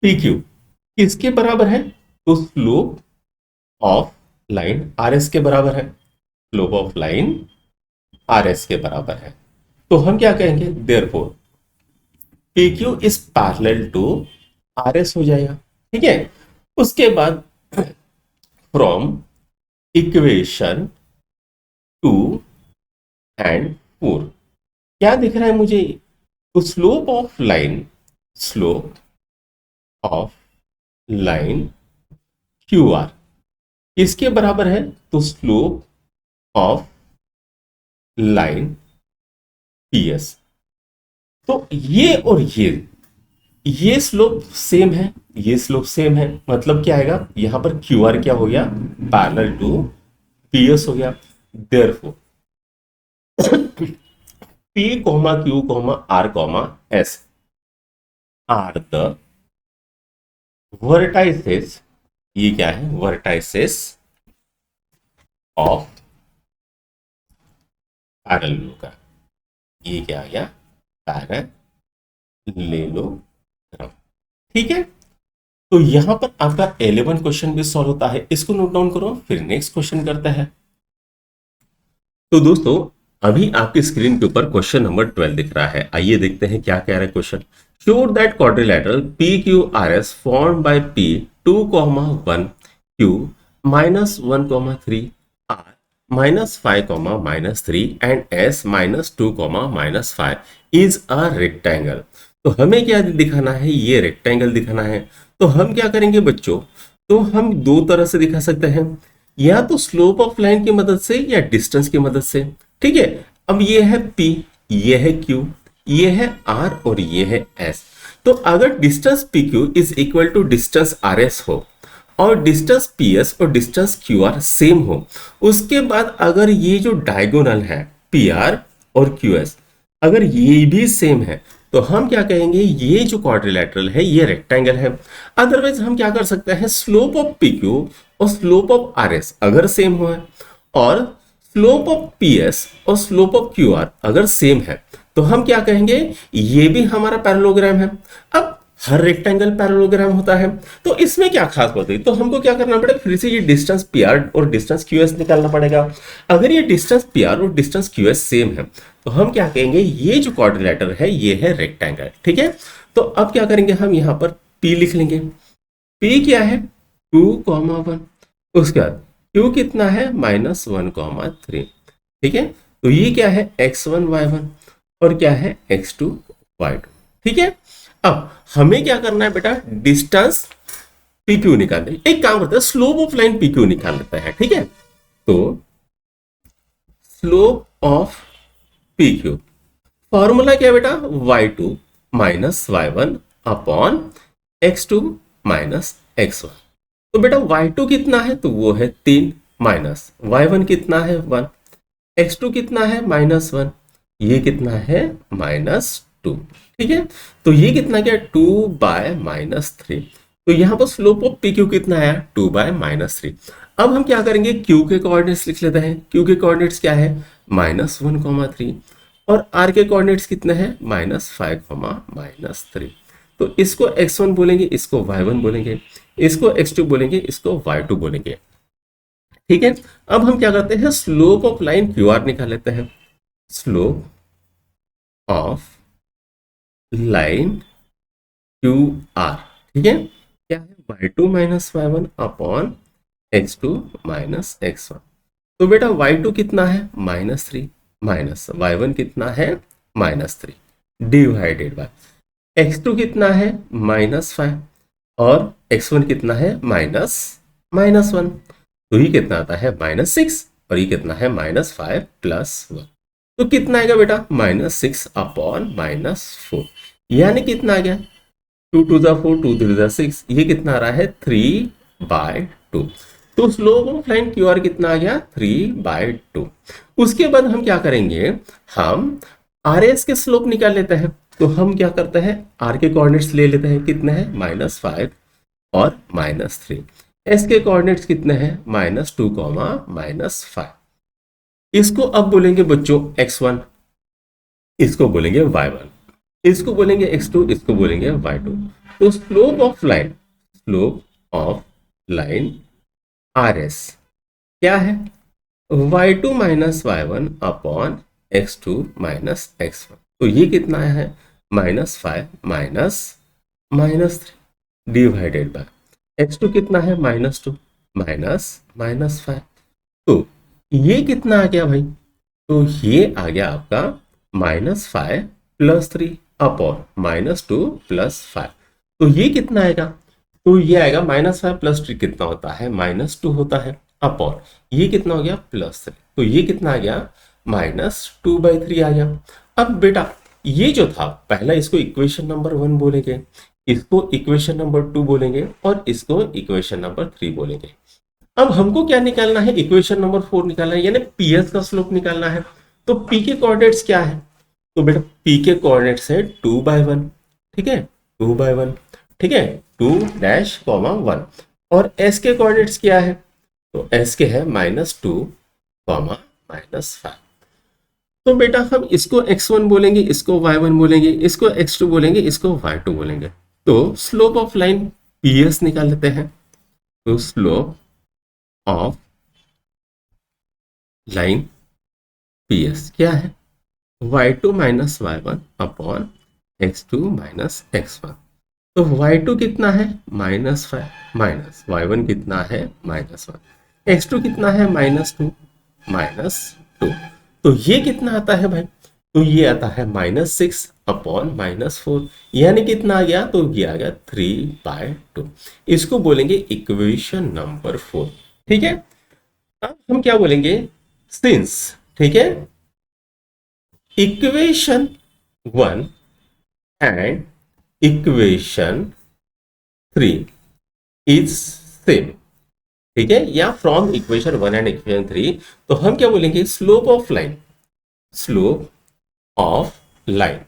P Q किसके बराबर है, तो slope of line R S के बराबर है। Slope of line R S के बराबर है। तो हम क्या कहेंगे, therefore P Q is parallel to R S हो जाएगा। ठीक है, उसके बाद फ्रॉम इक्वेशन 2 एंड 4 क्या दिख रहा है मुझे, तो slope of line Q R किसके बराबर है, तो slope of line P S. तो ये और ये स्लोप सेम है, ये स्लोप सेम है, मतलब क्या आएगा, यहां पर क्यू आर क्या हो गया, पैरेलल टू पी एस हो गया। Therefore P comma Q comma R comma S R the vertices, ये क्या है, वर्टाइसेस ऑफ पैरेललोग्राम। ये क्या आ गया, पैरेललोग्राम। ठीक है, तो यहां पर आपका 11 क्वेश्चन भी सॉल्व होता है, इसको नोट डाउन करो, फिर नेक्स्ट क्वेश्चन करते हैं। तो दोस्तों अभी आपकी स्क्रीन के ऊपर क्वेश्चन नंबर 12 दिख रहा है। आइए देखते हैं क्या कह रहा है question. Sure that quadrilateral P Q R S form by P 2, 1 Q -1, 3 R -5, -3 and S -2, -5 is a rectangle. तो हमें क्या दिखाना है, ये रेक्टेंगल दिखाना है। तो हम क्या करेंगे बच्चों, तो हम दो तरह से दिखा सकते हैं, या तो स्लोप ऑफ लाइन की मदद से या डिस्टेंस की मदद से। ठीक है, अब ये है P, ये है Q, ये है R और ये है S। तो अगर distance PQ is equal to distance RS हो और डिस्टेंस PS और डिस्टेंस QR सेम हो, उसके बाद अगर ये जो डायगोनल है PR और QS अगर ये भी सेम है, तो हम क्या कहेंगे, ये जो क्वाड्रिलेटरल है ये रेक्टेंगल है। अदरवाइज हम क्या कर सकते हैं, स्लोप ऑफ PQ और स्लोप ऑफ RS अगर सेम हो और स्लोप ऑफ PS और स्लोप ऑफ QR अगर सेम है, तो हम क्या कहेंगे, ये भी हमारा पैरेललोग्राम है। अब हर रेक्टेंगल पैरेललोग्राम होता है, तो इसमें क्या खास बात है, तो हमको क्या करना पड़ेगा, फिर से ये डिस्टेंस PR और डिस्टेंस QS निकालना पड़ेगा। अगर ये डिस्टेंस PR और डिस्टेंस QS सेम है, तो हम क्या कहेंगे, ये जो क्वाड्रिलेटरल है ये है रेक्टेंगल। ठीक है, तो अब क्या करेंगे, हम यहां पर P लिख लेंगे। P क्या है, 2, 1। उसके बाद Q कितना है, -1, 3। ठीक है, तो ये क्या है, x1, y1 और क्या है, x2, y2। ठीक है, अब हमें क्या करना है बेटा, डिस्टेंस PQ निकालना है। एक काम करते हैं, स्लोप ऑफ लाइन PQ निकाल लेते हैं। ठीक है, तो स्लोप ऑफ PQ फॉर्मूला क्या है बेटा, y2 -y1 upon x2 -x1। तो बेटा y2 कितना है, तो वो है 3, माइनस y1 कितना है 1, x2 कितना है -1, ये कितना है -2। 2। ठीक है, तो ये कितना गया 2/-3। तो यहाँ पर स्लोप ऑफ पी क्यू कितना आया 2/-3। अब हम क्या करेंगे, क्यू के कोऑर्डिनेट्स लिख लेते हैं। क्यू के कोऑर्डिनेट्स क्या है -1, 3, और आर के कोऑर्डिनेट्स कितने हैं -5, -3। तो इसको x1 बोलेंगे, इसको y1 बोलेंगे, इसको x2 बोलेंगे, इसको y2 बोलेंगे। ठीक है, अब हम क्या करते हैं, slope of line Q R निकाल लेते हैं। Slope of line Q R, ठीक है, क्या है y2 - y1 upon x2 - x1। तो बेटा y2 कितना है -3 माइनस y1 कितना है -3 डिवाइडेड बाय x2 कितना है -5 और x1 कितना है -1। तो ये कितना आता है -6 और ये कितना है -5 + 1। तो कितना आएगा बेटा -6 अपॉन -4, यानी कितना आ गया 2 × 4 2 × 6, ये कितना आ रहा है 3/2। तो slope of line Q R कितना आ गया 3/2। उसके बाद हम क्या करेंगे, हम आर एस के स्लोप निकाल लेते हैं। तो हम क्या करते हैं, आर के कोऑर्डिनेट्स ले लेते हैं, कितने हैं -5 और -3। एस के कोऑर्डिनेट्स कितने हैं -2, -5। इसको अब बोलेंगे बच्चों x1, इसको बोलेंगे y1, इसको बोलेंगे x2, इसको बोलेंगे y2। तो slope of line R S क्या है y2 - y1 upon x2 - x1। तो ये कितना है -5 -3 डिवाइडेड बाय x2 कितना है -2 -5। तो ये कितना आ गया भाई, तो ये आ गया आपका -5 + 3 अपॉन -2 + 5। तो ये कितना आएगा, तो ये आएगा -5 + 3 कितना होता है -2 होता है अपॉन ये कितना हो गया +3। तो ये कितना आ गया -2/3 आ गया। अब बेटा ये जो था पहला, इसको इक्वेशन नंबर 1 बोलेंगे, इसको इक्वेशन नंबर 2 बोलेंगे और इसको इक्वेशन नंबर 3 बोलेंगे। अब हमको क्या निकालना है, इक्वेशन नंबर 4 निकालना है, यानी पीएस का स्लोप निकालना है। तो पी के कोऑर्डिनेट्स क्या है, तो बेटा पी के कोऑर्डिनेट्स है 2/1, ठीक है 2/1, ठीक है 2-1। और एस के कोऑर्डिनेट्स क्या है, तो एस के है -2, -5। तो बेटा हम इसको x1 बोलेंगे, इसको y1 बोलेंगे, इसको x2 बोलेंगे, इसको y2 बोलेंगे। तो स्लोप ऑफ लाइन पीएस निकाल लेते हैं। तो स्लोप ऑफ लाइन पीएस क्या है y2 - y1 upon x2 - x1। तो y2 कितना है -5 माइनस y1 कितना है -1, x2 कितना है -2 -2। तो ये कितना आता है भाई, तो ये आता है -6 अपॉन -4, यानी कितना आ गया, तो ये आ गया 3/2। इसको बोलेंगे इक्वेशन नंबर 4। ठीक है, अब हम क्या बोलेंगे, सिंस, ठीक है equation 1 and equation 3 is same, ठीक है, या फ्रॉम इक्वेशन 1 एंड इक्वेशन 3, तो हम क्या बोलेंगे, slope of line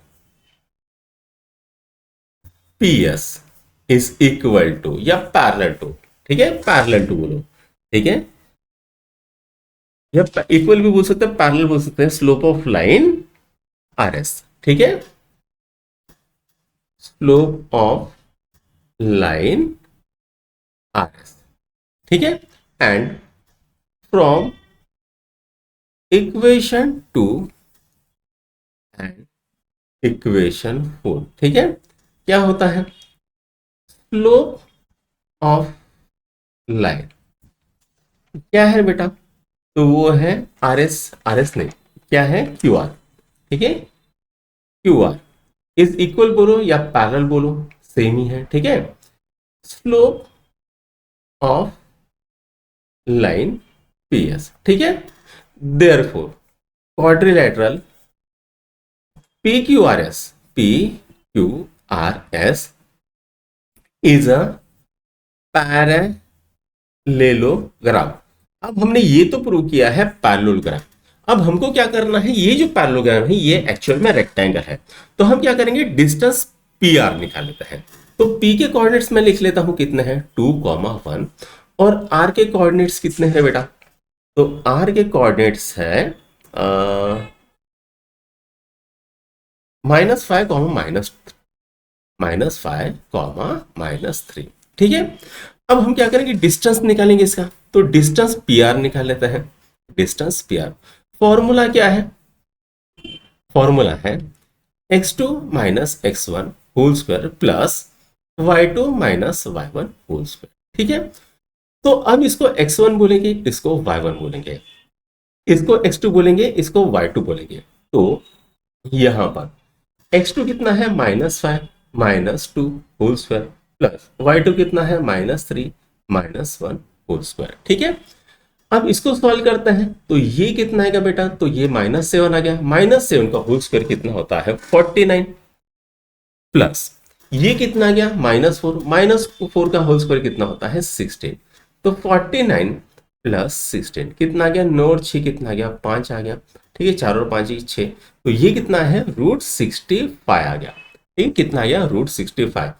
PS is equal to या पैरेलल टू, ठीक है पैरेलल टू बोलो, ठीक है, या इक्वल भी बोल सकते हैं, पैरेलल बोल सकते हैं, स्लोप ऑफ लाइन आरएस, ठीक है, स्लोप ऑफ लाइन आरएस, ठीक है, and from equation 2 and equation 4, ठीक है, क्या होता है, स्लोप ऑफ लाइन क्या है बेटा, तो वो है आरएस नहीं, क्या है क्यू आर, ठीक है, क्यू आर इज इक्वल बोलो या पैरेलल बोलो, सेम ही है, ठीक है, स्लोप ऑफ लाइन पीएस, ठीक है, therefore quadrilateral PQRS is a parallelogram. अब हमने ये तो प्रूव किया है पैरेललोग्राम, अब हमको क्या करना है, ये जो पैरेललोग्राम है ये एक्चुअल में रेक्टेंगल है, तो हम क्या करेंगे, डिस्टेंस पी आर निकाल लेते हैं। तो पी के कोऑर्डिनेट्स मैं लिख लेता हूं कितने हैं, 2,1, और आर के कोऑर्डिनेट्स कितने हैं बेटा, तो आर के कोऑर्डिनेट्स है -5, -5, -3। ठीक है, अब हम क्या करेंगे, डिस्टेंस निकालेंगे इसका, तो डिस्टेंस पी आर निकाल लेते हैं। डिस्टेंस पी आर, फॉर्मूला क्या है, फॉर्मूला है x2 minus x1 whole square plus y2 minus y1 whole square. ठीक है, तो अब इसको x1 बोलेंगे, इसको y1 बोलेंगे, इसको x2 बोलेंगे, इसको y2 बोलेंगे। तो यहां पर x2 कितना है, -5 -2 होल स्क्वायर प्लस y2 कितना है, -3 -1 होल स्क्वायर। ठीक है, अब इसको सॉल्व करते हैं, तो ये कितना आएगा बेटा, तो ये -7 आ गया, -7 का होल स्क्वायर कितना होता है, 49 प्लस ये कितना आ गया, -4 का होल स्क्वायर कितना होता है, 16। तो 49 प्लस 16 कितना आ गया, 9 और 6 कितना आ गया, 5 आ गया। ठीक है, 4 और 5 6, तो ये कितना है, √65 आ गया। ठीक, कितना आ गया, √65।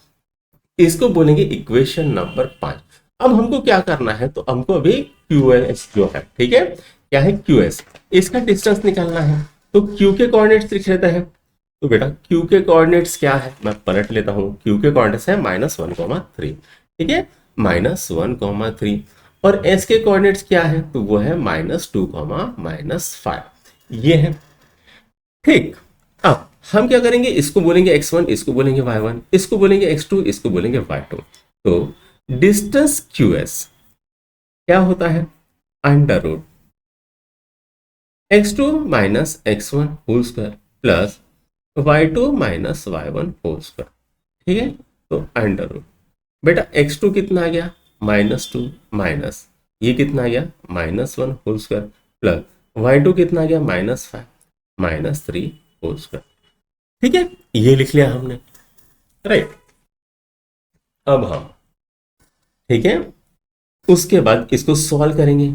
इसको बोलेंगे इक्वेशन नंबर 5। अब हमको क्या करना है, तो हमको अभी QS जो है, ठीक है, क्या है QS, इसका डिस्टेंस निकालना है। तो Q के कोऑर्डिनेट्स लिख लेते हैं। तो बेटा Q के कोऑर्डिनेट्स क्या है, मैं पलट लेता हूं, Q के कोऑर्डिनेट्स है -1,3। ठीक है, -1,3, और S के कोऑर्डिनेट्स क्या है, तो वो है -2, -5, ये है। ठीक, अब हम क्या करेंगे, इसको बोलेंगे x1, इसको बोलेंगे y1, इसको बोलेंगे x2, इसको बोलेंगे y2। तो डिस्टेंस QS क्या होता है, √ x2 minus x1 whole square plus y2 minus y1 whole square. ठीक है, तो √ बेटा x2 कितना आ गया, -2 माइनस ये कितना आ गया, -1 होल स्क्वायर प्लस y2 कितना आ गया, -5 -3 होल स्क्वायर। ठीक है, ये लिख लिया हमने, राइट। अब हम, ठीक है, उसके बाद इसको सॉल्व करेंगे,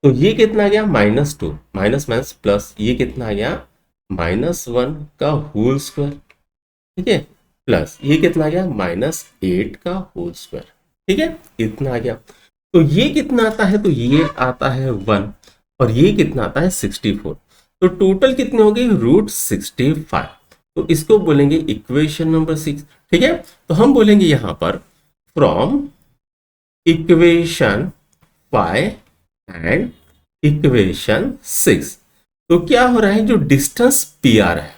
तो ये कितना आ गया, -2 माइनस माइनस प्लस ये कितना आ गया, -1 का होल स्क्वायर। ठीक है, प्लस ये कितना आ गया, -8 का होल स्क्वायर। ठीक है, इतना आ गया। तो ये कितना आता है, तो ये आता है 1, और ये कितना आता है, 64। तो टोटल कितने हो गए, √65। तो इसको बोलेंगे इक्वेशन नंबर 6। ठीक है, तो हम बोलेंगे यहां पर फ्रॉम इक्वेशन 5 एंड इक्वेशन 6, तो क्या हो रहा है, जो डिस्टेंस पी आर है,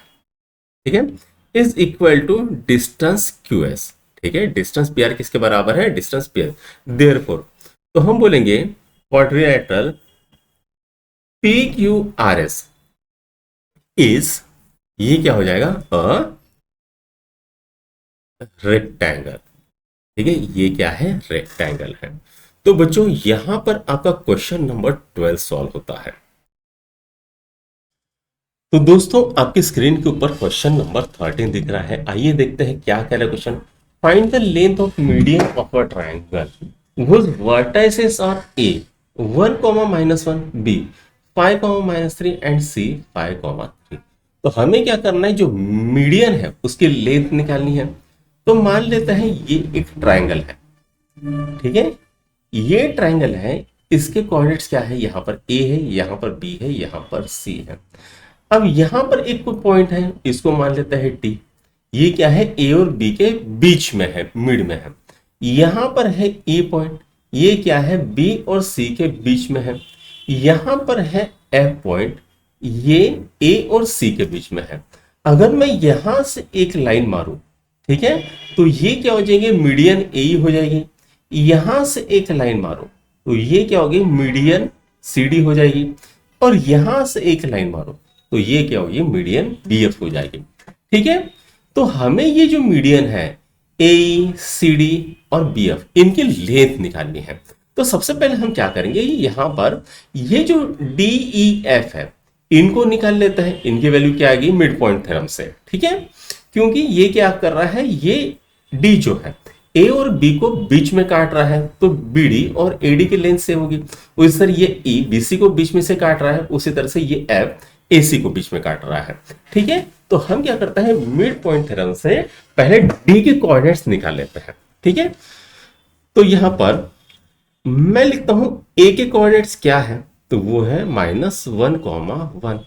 ठीक है, is equal to distance QS। ठीक है, डिस्टेंस पी आर किसके बराबर है, डिस्टेंस पी आर। देयरफॉर तो हम बोलेंगे क्वाड्रिलेटरल PQRS इज, ये क्या हो जाएगा, अ रेक्टेंगल। ठीक है, ये क्या है, रेक्टेंगल है। तो बच्चों यहां पर आपका क्वेश्चन नंबर 12 सॉल्व होता है। तो दोस्तों आपकी स्क्रीन के ऊपर क्वेश्चन नंबर 13 दिख रहा है। आइए देखते हैं क्या कह रहा है question. Find the length of median of a triangle whose vertices are A 1, -1, B 5, -3 and C 5, 3। तो हमें क्या करना है, जो मीडियन है उसकी लेंथ निकालनी है। तो मान लेते हैं ये एक ट्रायंगल है, ठीक है, ये ट्रायंगल है, इसके कोऑर्डिनेट्स क्या है, यहां पर A है, यहां पर B है, यहां पर C है। अब यहां पर एक पॉइंट है, इसको मान लेते हैं T। ये क्या है, A और B के बीच में है, मिड में है। यहां पर है E पॉइंट, ये क्या है, B और C के बीच में है। यहां पर है F पॉइंट, ये A और C के बीच में है। अगर मैं यहां से एक लाइन मारूं, ठीक है, तो ये क्या हो जाएंगे, मीडियन ए हो जाएगी। यहां से एक लाइन मारो तो ये क्या होगी, मीडियन CD हो जाएगी। और यहां से एक लाइन मारो तो ये क्या होगी, मीडियन BF हो जाएगी। ठीक है, तो हमें ये जो मीडियन है ACD और BF, इनकी लेंथ निकालनी है। तो सबसे पहले हम क्या करेंगे, यहां पर ये जो DEF है इनको निकाल लेते हैं। इनकी वैल्यू क्या आएगी, मिड पॉइंट थ्योरम से। ठीक है, क्योंकि ये क्या कर रहा है, ये D जो है ए और बी को बीच में काट रहा है तो बीडी और एडी की लेंथ सेम होगी। उसी तरह ये ई बीसी को बीच में से काट रहा है, उसी तरह से ये एफ एसी को बीच में काट रहा है। ठीक है, तो हम क्या करते हैं, मिड पॉइंट थ्योरम से पहले डी के कोऑर्डिनेट्स निकाल लेते हैं। ठीक है, तो यहां पर मैं लिखता हूं ए के कोऑर्डिनेट्स क्या है, तो वो है -1, 1।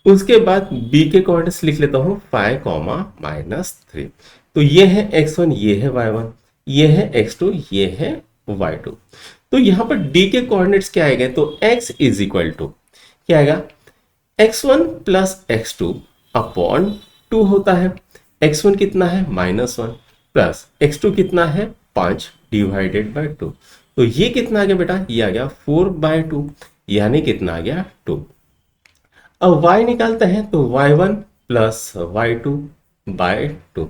उसके बाद बी के कोऑर्डिनेट्स लिख लेता हूं 5, -3। तो ये है x1, ये है y1, ये है x2, ये है y2। तो यहां पर d के कोऑर्डिनेट्स क्या आएगा, तो x इज इक्वल टू क्या आएगा, x1 प्लस x2 अपॉन 2 होता है। x1 कितना है -1 प्लस x2 कितना है 5 डिवाइडेड बाय 2। तो ये कितना आ गया बेटा, ये आ गया 4/2, यानी कितना आ गया 2। अब y निकालते हैं तो y1 प्लस y2/2।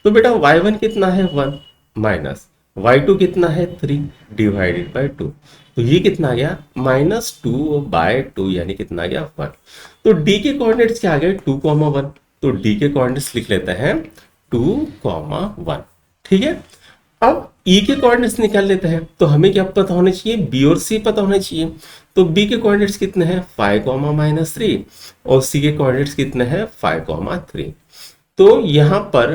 तो बेटा y1 कितना है 1 माइनस y2 कितना है 3 डिवाइडेड बाय 2। तो ये कितना आ गया -2/2, यानी कितना आ गया 1। तो d के कोऑर्डिनेट्स क्या आ गए 2, 1। तो d के कोऑर्डिनेट्स लिख लेते हैं 2, 1। ठीक है, अब E के कोऑर्डिनेट्स निकाल लेते हैं। तो हमें क्या पता होना चाहिए, B और C पता होना चाहिए। तो B के कोऑर्डिनेट्स कितने हैं 5, -3 और C के कोऑर्डिनेट्स कितने हैं 5, 3। तो यहां पर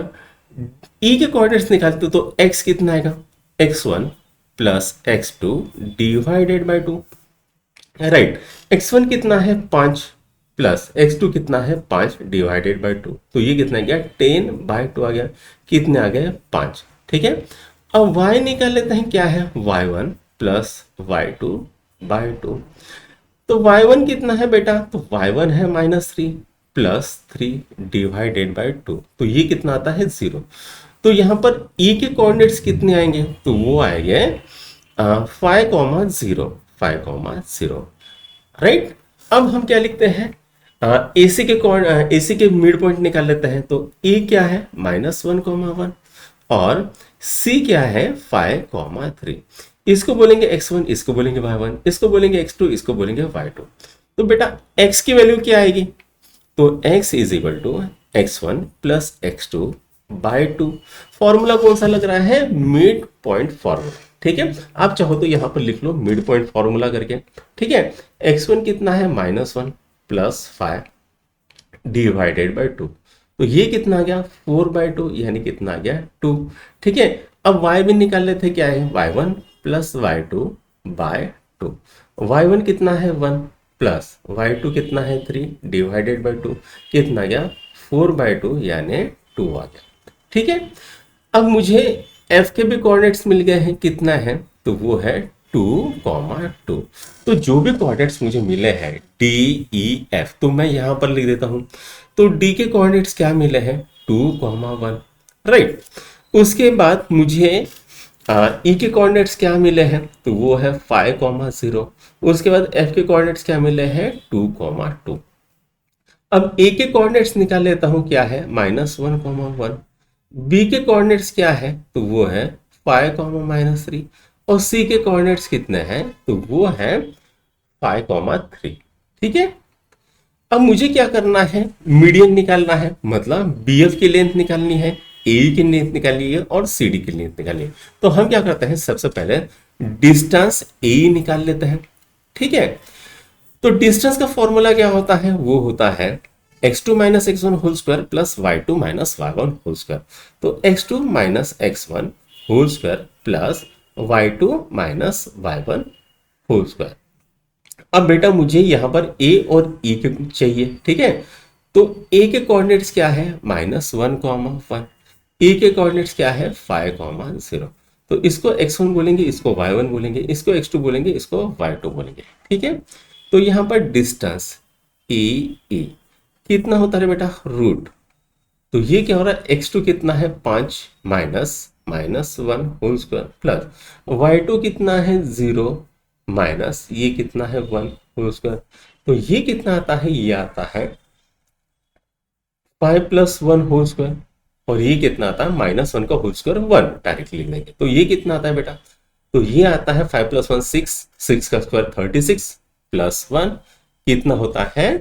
E के कोऑर्डिनेट्स निकालते तो x कितना आएगा, x1 plus x2 divided by 2। Right, x1 कितना है 5 प्लस x2 कितना है 5 डिवाइडेड बाय 2। तो ये कितना आ गया 10/2 आ गया, कितने आ गए 5। ठीक है, अब y निकाल लेते हैं, क्या है y1 प्लस y2/2। तो y1 कितना है बेटा, तो y1 है -3 प्लस 3 डिवाइडेड बाय 2। तो ये कितना आता है 0। तो यहां पर e के कोऑर्डिनेट्स कितने आएंगे, तो वो आएंगे 5, 0। राइट, अब हम क्या लिखते हैं, एसी के मिड पॉइंट निकाल लेते हैं। तो ए क्या है -1, और सी क्या है 5, 3। इसको बोलेंगे x1, इसको बोलेंगे y1, इसको बोलेंगे x2, इसको बोलेंगे y2। तो बेटा x की वैल्यू क्या आएगी, तो x is equal to x1 plus x2/2। Formula कौन सा लग रहा है, मिड पॉइंट फॉर्मूला। ठीक है, आप चाहो तो यहां पर लिख लो मिड पॉइंट फॉर्मूला करके। ठीक है, x1 कितना है -1 प्लस 5 डिवाइडेड बाय 2। तो ये कितना आ गया 4/2, यानी कितना आ गया 2। ठीक है, अब y भी निकाल लेते, क्या है y1 प्लस y2/2। y1 कितना है 1 प्लस y2 कितना है 3 डिवाइडेड बाय 2, कितना आ गया 4/2, यानी 2 आ गया। ठीक है, अब मुझे f के भी कोऑर्डिनेट्स मिल गए हैं, कितना है, तो वो है 2, 2। तो जो भी कोऑर्डिनेट्स मुझे मिले हैं d e f, तो मैं यहां पर लिख देता हूं। तो d के कोऑर्डिनेट्स क्या मिले हैं 2, 1। राइट, उसके बाद मुझे e के कोऑर्डिनेट्स क्या मिले हैं, तो वो है 5, 0। उसके बाद f के कोऑर्डिनेट्स क्या मिले हैं 2, 2। अब a के कोऑर्डिनेट्स निकाल लेता हूं, क्या है -1, 1। b के कोऑर्डिनेट्स क्या है, तो वो है 5, -3। और c के कोऑर्डिनेट्स कितने हैं, तो वो है 5, 3। ठीक है, अब मुझे क्या करना है, मीडियन निकालना है, मतलब BF की लेंथ निकालनी है, AE की लेंथ निकालनी है और CD की लेंथ निकालनी है। तो हम क्या करते हैं, सबसे पहले डिस्टेंस AE निकाल लेते हैं। ठीक है, तो डिस्टेंस का फॉर्मूला क्या होता है, वो होता है x2 - x1 whole square plus y2 - y1 whole square. तो x2 - x1 whole square plus y2 - y1 whole square. अब बेटा मुझे यहां पर a और e के चाहिए। ठीक है, तो a के कोऑर्डिनेट्स क्या है -1, 1। e के कोऑर्डिनेट्स क्या है 5, 0। तो इसको x1 बोलेंगे, इसको y1 बोलेंगे, इसको x2 बोलेंगे, इसको y2 बोलेंगे। ठीक है, तो यहां पर डिस्टेंस AE कितना होता है बेटा रूट। तो ये क्या हो रहा है, x2 कितना है 5 -1 होल स्क्वायर प्लस y2 कितना है 0 माइनस ये कितना है 1 होल स्क्वायर। तो ये कितना आता है, ये आता है 5 + 1 होल स्क्वायर। और ये कितना आता है -1 का होल स्क्वायर 1 डायरेक्टली लिख देंगे। तो ये कितना आता है बेटा, तो ये आता है 5 + 1 6 का स्क्वायर 36 प्लस 1 कितना होता है,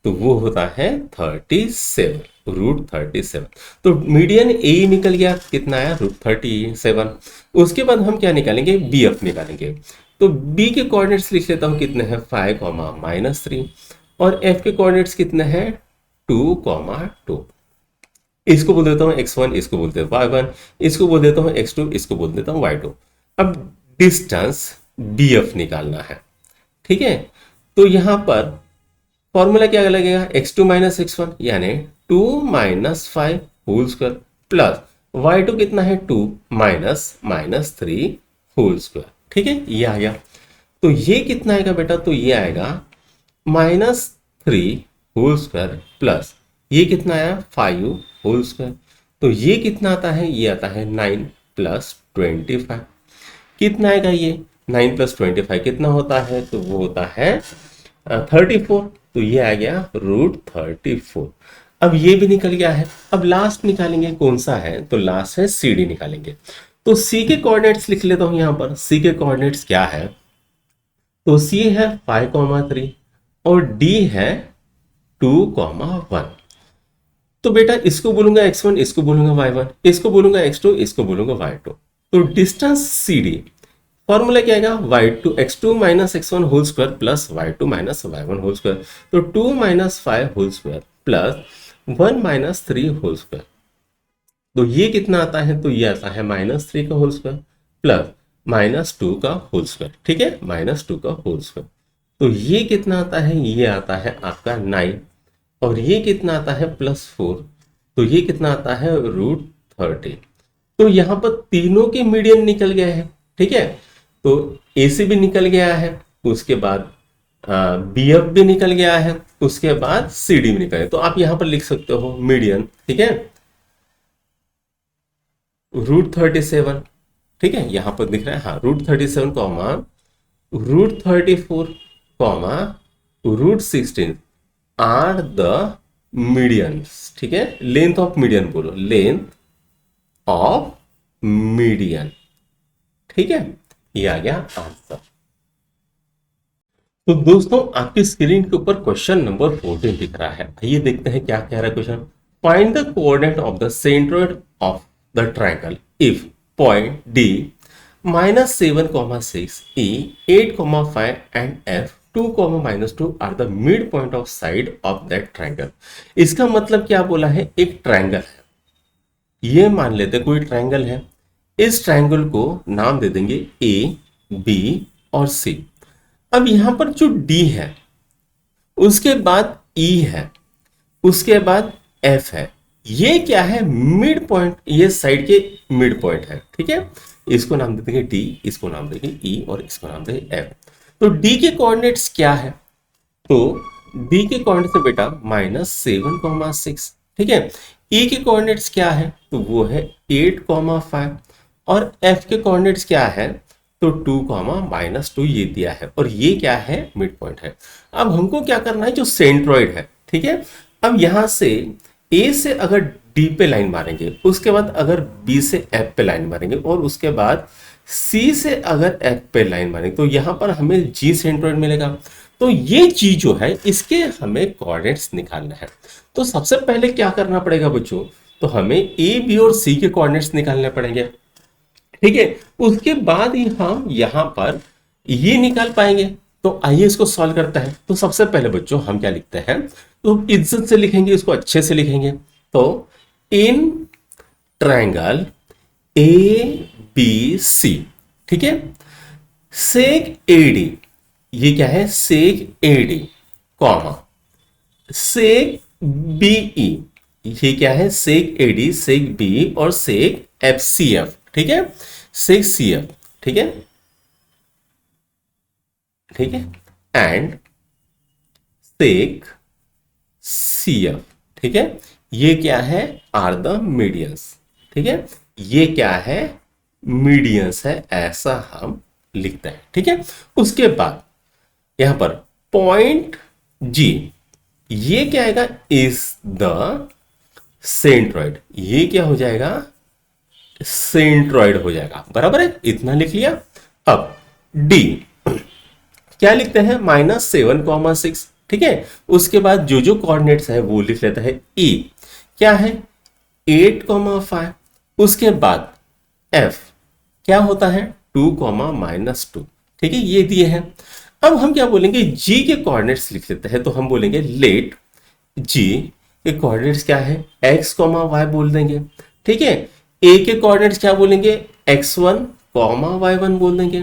तो वो होता है 37। √37। तो मीडियन ए निकल गया, कितना आया √37। उसके बाद हम क्या निकालेंगे, बी एफ निकालेंगे। तो बी के कोऑर्डिनेट्स लिख लेता हूं, कितने हैं 5, -3, और एफ के कोऑर्डिनेट्स कितने हैं 2, 2। इसको बोल देता हूँ x1, इसको बोल देता हूँ y1, इसको बोल देता हूँ x2, इसको बोल देता हूँ y2। अब डिस्टेंस df निकालना है, ठीक है। तो यहां पर फॉर्मूला क्या लगेगा, x2 - x1 यानी 2 - 5 होल स्क्वायर प्लस y2 कितना है 2 -3 होल स्क्वायर, ठीक है। ये आ गया। तो ये कितना आएगा बेटा, तो ये आएगा -3 होल स्क्वायर प्लस ये कितना आया 5 होल स्क्वायर। तो ये कितना आता है, ये आता है 9 + 25। कितना आएगा ये 9 + 25 कितना होता है, तो वो होता है 34। तो ये आ गया √34। अब ये भी निकल गया है। अब लास्ट निकालेंगे, कौन सा है, तो लास्ट है सी डी निकालेंगे। तो सी के कोऑर्डिनेट्स लिख लेता हूं यहां पर। सी के कोऑर्डिनेट्स क्या है, तो सी है 5, 3 और डी है 2, 1। तो बेटा इसको बोलूंगा x1, इसको बोलूंगा y1, इसको बोलूंगा x2, इसको बोलूंगा y2। तो डिस्टेंस सी डी फॉर्मूला क्या आएगा, y2 x2 - x1 whole square plus y2 - y1 whole square. तो 2 - 5 whole square plus 1 - 3 whole square. तो ये कितना आता है, तो ये आता है -3 का होल स्क्वायर प्लस -2 का होल स्क्वायर, ठीक है, -2 का होल स्क्वायर। तो ये कितना आता है, ये आता है आपका 9, और ये कितना आता है +4। तो ये कितना आता है √30। तो यहां पर तीनों के मीडियन निकल गए हैं, ठीक है। तो ए सी भी निकल गया है, उसके बाद बी एफ भी निकल गया है, उसके बाद सी डी भी निकल गया। तो आप यहां पर लिख सकते हो मीडियन, ठीक है, √37, ठीक है, यहां पर दिख रहा है, हाँ √37, √34, √16 आर द मीडियंस, ठीक है। लेंथ ऑफ मीडियन बोलो, लेंथ ऑफ मीडियन, ठीक है। ये आ गया आंसर। तो दोस्तों आपकी स्क्रीन के ऊपर क्वेश्चन नंबर 14 दिख रहा है। आइए देखते हैं क्या कह रहा है question. Find the coordinate of the centroid of the triangle if point D -7, 6, E 8, 5 and F 2, -2 are the mid point of side of that triangle. इसका मतलब क्या बोला है, एक ट्रायंगल है, ये मान लेते कोई ट्रायंगल है। इस ट्रायंगल को नाम दे देंगे A, B और C। अब यहां पर जो D है, उसके बाद E है, उसके बाद F है। ये क्या है, मिड पॉइंट, ये साइड के मिड पॉइंट है, ठीक है। इसको नाम दे देंगे D, इसको नाम देंगे E और इसको नाम देंगे F। तो D के कोऑर्डिनेट्स क्या है, तो D के कोऑर्डिनेट्स है बेटा -7, 6, ठीक है। E के कोऑर्डिनेट्स क्या है, तो वो है 8, 5 और F के कोऑर्डिनेट्स क्या है, तो 2, -2 ये दिया है, और ये क्या है, मिड पॉइंट है। अब हमको क्या करना है, जो सेंट्रॉइड है, ठीक है। अब यहां से A से अगर D पे लाइन मारेंगे, उसके बाद अगर B से F पे लाइन मारेंगे, और उसके बाद C से अगर F पे लाइन मारेंगे, तो यहां पर हमें G सेंट्रॉइड मिलेगा। तो ये G जो है, इसके हमें कोऑर्डिनेट्स निकालना है। तो सबसे पहले क्या करना पड़ेगा बच्चों, तो हमें A, B और C के कोऑर्डिनेट्स निकालने पड़ेंगे, ठीक है। उसके बाद ही हम यहां पर ये निकाल पाएंगे। तो आइए इसको सॉल्व करते हैं। तो सबसे पहले बच्चों हम क्या लिखते हैं, तो इज्जत से लिखेंगे, इसको अच्छे से लिखेंगे। तो इन ट्रायंगल ABC, ठीक है, सेक AD, ये क्या है, सेक AD, कॉमा सेक BE, ये क्या है, सेक AD, सेक BE और सेक FCF, ठीक है, सेक CF, ठीक है, ठीक है, एंड सेक CF, ठीक है। ये क्या है, आर द मीडियंस, ठीक है, ये क्या है, मीडियंस है, ऐसा हम लिखते हैं, ठीक है। उसके बाद यहां पर पॉइंट G, ये क्या आएगा, इज द सेंट्रॉइड, ये क्या हो जाएगा, सेंट्रॉइड हो जाएगा, बराबर है, इतना लिख लिया। अब D क्या लिखते हैं, -7, 6, ठीक है। उसके बाद जो जो कोऑर्डिनेट्स है वो लिख लेता है E, क्या है 8,5, उसके बाद f क्या होता है 2,-2, ठीक है, ये दिए हैं। अब हम क्या बोलेंगे, g के कोऑर्डिनेट्स लिख लेते हैं, तो हम बोलेंगे लेट g के कोऑर्डिनेट्स क्या है x, y बोल देंगे, ठीक है। a के कोऑर्डिनेट्स क्या बोलेंगे x1, y1 बोल देंगे।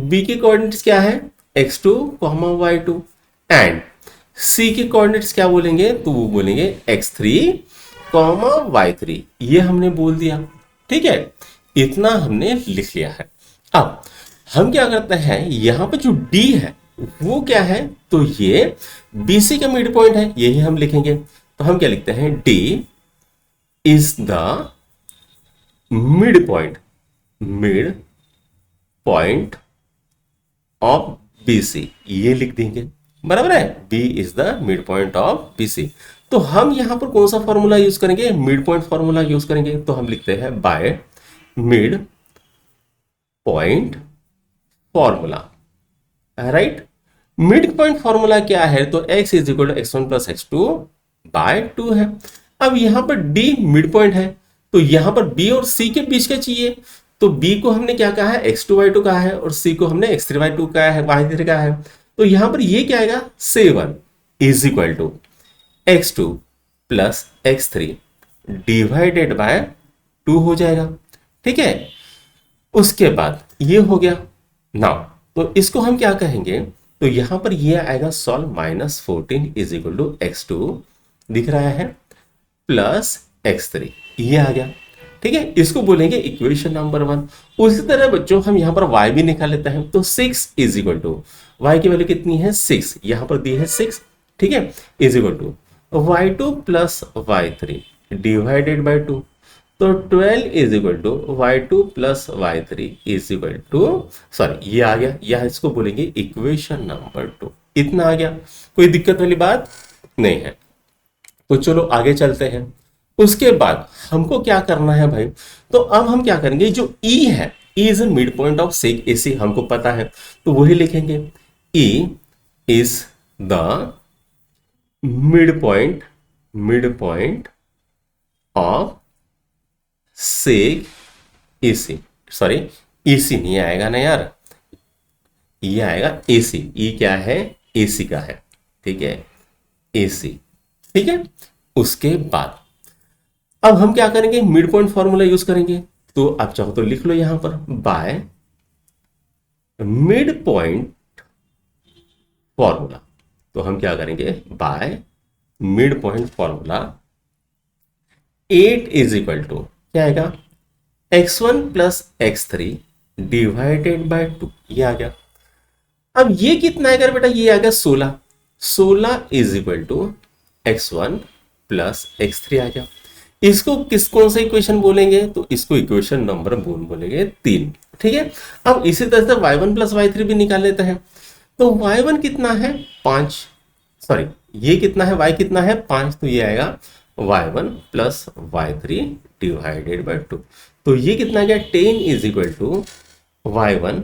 b के कोऑर्डिनेट्स क्या है x2, y2, एंड c के कोऑर्डिनेट्स क्या बोलेंगे, तो वो बोलेंगे x3, y3, ये हमने बोल दिया, ठीक है। इतना हमने लिख लिया है। अब हम क्या करते हैं, यहां पर जो d है वो क्या है, तो ये BC का मिड पॉइंट है, यही हम लिखेंगे। तो हम क्या लिखते हैं, d is the mid point of BC, ये लिख देंगे, बराबर है। B is the mid point of BC। तो हम यहां पर कौन सा फॉर्मूला यूज करेंगे, मिड पॉइंट फॉर्मूला यूज करेंगे। तो हम लिखते हैं by mid point formula, right. Mid point formula क्या है, तो x is equal to x1 plus x2 by 2 है। अब यहां पर d मिड पॉइंट है, तो यहां पर b और c के बीच का चाहिए। तो b को हमने क्या कहा है, x2y2 कहा है, और c को हमने x3y2 कहा है, y3 कहा है। तो यहां पर ये क्या आएगा, 7 is equal to x2 plus x3 divided by 2 हो जाएगा, ठीक है। उसके बाद ये हो गया। नाउ तो इसको हम क्या कहेंगे, तो यहां पर ये आएगा solve -14 is equal to x2 दिख रहा है प्लस x3, ये आ गया, ठीक है। इसको बोलेंगे इक्वेशन नंबर 1। उसी तरह बच्चों हम यहां पर y भी निकाल लेते हैं। तो 6 इज इक्वल टू y की वैल्यू कितनी है 6, यहां पर दी है 6, ठीक है, is equal to y2 plus y3 divided by 2। तो 12 is equal to y2 plus y3 is equal to, sorry ये आ गया, या इसको बोलेंगे इक्वेशन नंबर 2। इतना आ गया, कोई दिक्कत वाली बात नहीं है। तो चलो आगे चलते हैं। उसके बाद हमको क्या करना है भाई, तो अब हम क्या करेंगे, जो E है, E is mid point of सेक AC हमको पता है, तो वही लिखेंगे E is the mid point of सेक AC, सॉरी AC नहीं आएगा ना यार, ये आएगा AC। E क्या है, AC का है, ठीक है, AC, ठीक है। उसके बाद अब हम क्या करेंगे, मिड पॉइंट फॉर्मूला यूज करेंगे। तो आप चाहो तो लिख लो यहां पर बाय मिड पॉइंट फॉर्मूला। तो हम क्या करेंगे, by mid point formula 8 is equal to क्या आएगा, x1 plus x3 divided by 2, ये आ गया। अब ये कितना आएगा बेटा, ये आएगा 16, 16 is equal to x1 plus x3 आ गया। इसको कौन सा इक्वेशन बोलेंगे, तो इसको इक्वेशन नंबर बोलेंगे 3, ठीक है। अब इसी तरह से y1 प्लस y3 भी निकाल लेते हैं। तो y1 कितना है 5, सॉरी ये कितना है, y कितना है 5, तो ये आएगा y1 plus y3 divided by 2। तो ये कितना आ गया 10 is equal to y1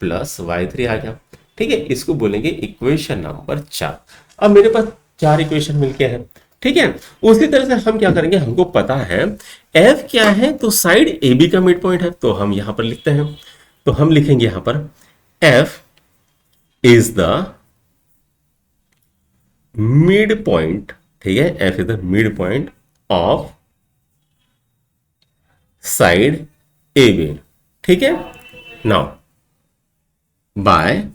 plus y3 आ गया, ठीक है। इसको बोलेंगे इक्वेशन नंबर 4। अब मेरे पास 4 इक्वेशन मिलके हैं, ठीक है। उसी तरह से हम क्या करेंगे, हमको पता है f क्या है, तो साइड AB का मिड पॉइंट है, तो हम यहां पर लिखते हैं। तो हम लिखेंगे यहां पर f is the mid point, ठीक है, f is the mid point of side AB, ठीक है। Now bye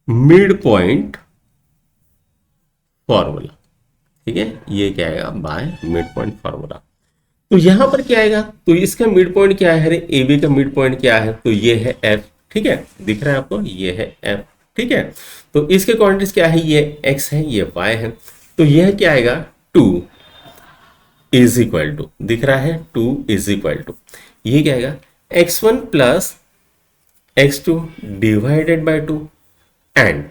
mid point formula, ठीक है, ये क्या आएगा बाय मिड पॉइंट फॉर्मूला। तो यहां पर क्या आएगा, तो इसका मिड पॉइंट क्या है, AB का मिड पॉइंट क्या है, तो ये है F, ठीक है, दिख रहा है आपको, ये है F, ठीक है। तो इसके क्वांटिटीज क्या है, ये X है, ये Y है। तो यह क्या आएगा 2 इज इक्वल टू, दिख रहा है 2 इज इक्वल टू, ये क्या आएगा x1 plus x2 divided by 2, and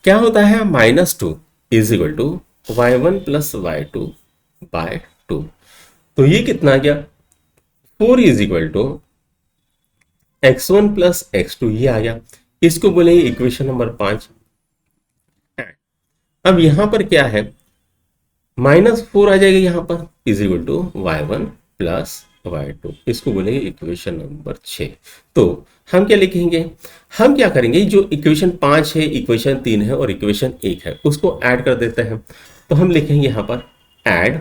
क्या होता है -2 is equal to y1 plus y2 by 2। तो ये कितना आ गया 4 is equal to x1 plus x2, ये आ गया। इसको बोलेंगे इक्वेशन नंबर 5। अब यहां पर क्या है, -4 आ जाएगा यहाँ पर, is equal to y1 plus y2, इसको बोलेंगे इक्वेशन नंबर 6। तो हम क्या लिखेंगे, हम क्या करेंगे, जो इक्वेशन 5 है, इक्वेशन 3 है और इक्वेशन 1 है, उसको ऐड कर देते हैं। तो हम लिखेंगे यहाँ पर ऐड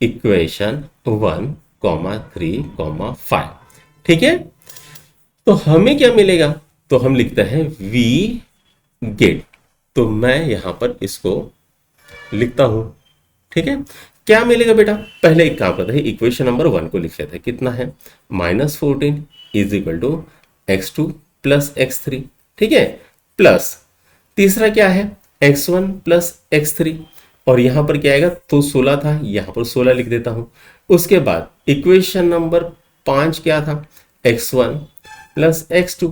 इक्वेशन 1, 3, 5। ठीक है, तो हमें क्या मिलेगा, तो हम लिखते हैं वी गेट। तो मैं यहां पर इसको लिखता हूं। ठीक है, क्या मिलेगा बेटा, पहले एक काम करते हैं, इक्वेशन नंबर 1 को लिख लेते हैं। कितना है, -14 is equal to x2 plus x3। ठीक है, प्लस तीसरा क्या है, x1 प्लस x3, और यहां पर क्या आएगा, तो 16 था, यहां पर 16 लिख देता हूं। उसके बाद इक्वेशन नंबर 5 क्या था, x1 प्लस x2,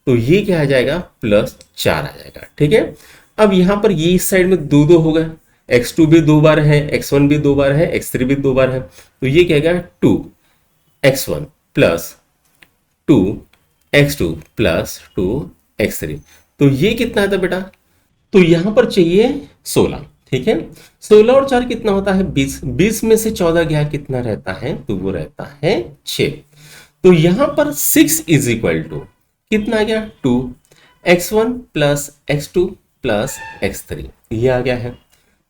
तो ये क्या आ जाएगा, +4 आ जाएगा। ठीक है, अब यहां पर ये इस साइड में दो दो हो गए, x2 भी 2 बार है, x1 भी 2 बार है, x3 भी 2 बार है, तो ये क्या आएगा 2x1 plus 2x2 plus 2x3। तो ये कितना आता बेटा, तो यहां पर चाहिए 16। ठीक है, 16 और 4 कितना होता है, 20। 20 में से 14 गया, कितना रहता है, तो वो रहता है 6। तो यहां पर 6 इज इक्वल टू कितना आ गया, 2x1 plus x2 plus x3, ये आ गया है।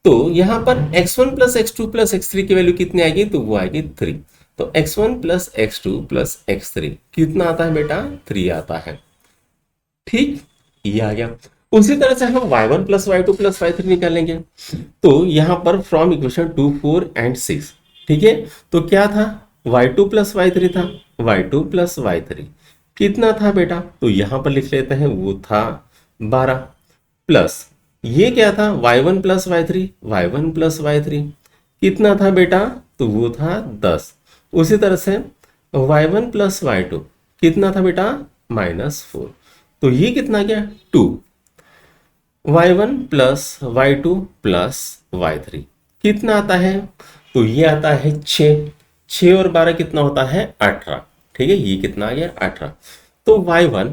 तो यहां पर x1 plus x2 plus x3 की वैल्यू कितनी आएगी, तो वो आएगी 3। तो x1 plus x2 plus x3 कितना आता है बेटा, 3 आता है। ठीक, ये आ गया। उसी तरह से हम y1 plus y2 plus y3 निकालेंगे। तो यहां पर फ्रॉम इक्वेशन 2, 4 एंड 6। ठीक है, तो क्या था, y2 प्लस y3 था, y2 प्लस y3 कितना था बेटा, तो यहां पर लिख लेते हैं, वो था 12, प्लस ये क्या था, y1 plus y3, y1 plus y3 कितना था बेटा, तो वो था 10। उसी तरह से y1 प्लस y2 कितना था बेटा, -4, तो ये कितना आ गया 2। y1 plus y2 plus y3 कितना आता है, तो ये आता है 6। 6 और 12 कितना होता है, 18। ठीक है, ये कितना आ गया, 18। तो y1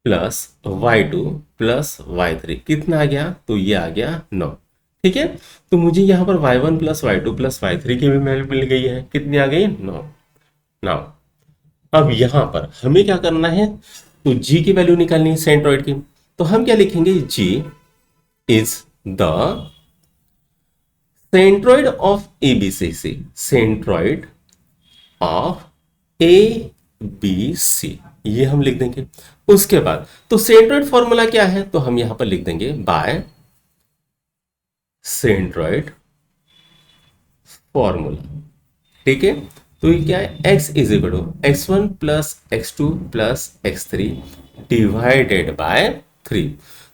plus y2 plus y3 कितना आ गया, तो ये आ गया 9। ठीक है, तो मुझे यहाँ पर y1 plus y2 plus y3 की भी वैल्यू मिल गई है, कितनी आ गई, 9। नाउ अब यहाँ पर हमें क्या करना है, तो g की वैल्यू निकालनी है सेंट्रॉइड की। तो हम क्या लिखेंगे, g is the centroid of ABCC, centroid of A B C, ये हम लिख देंगे। उसके बाद तो सेंट्रॉइड फॉर्मूला क्या है, तो हम यहां पर लिख देंगे बाय सेंट्रॉइड फॉर्मूला। ठीक है, तो ये क्या है, x is equal to x1 plus x2 plus x3 divided by 3।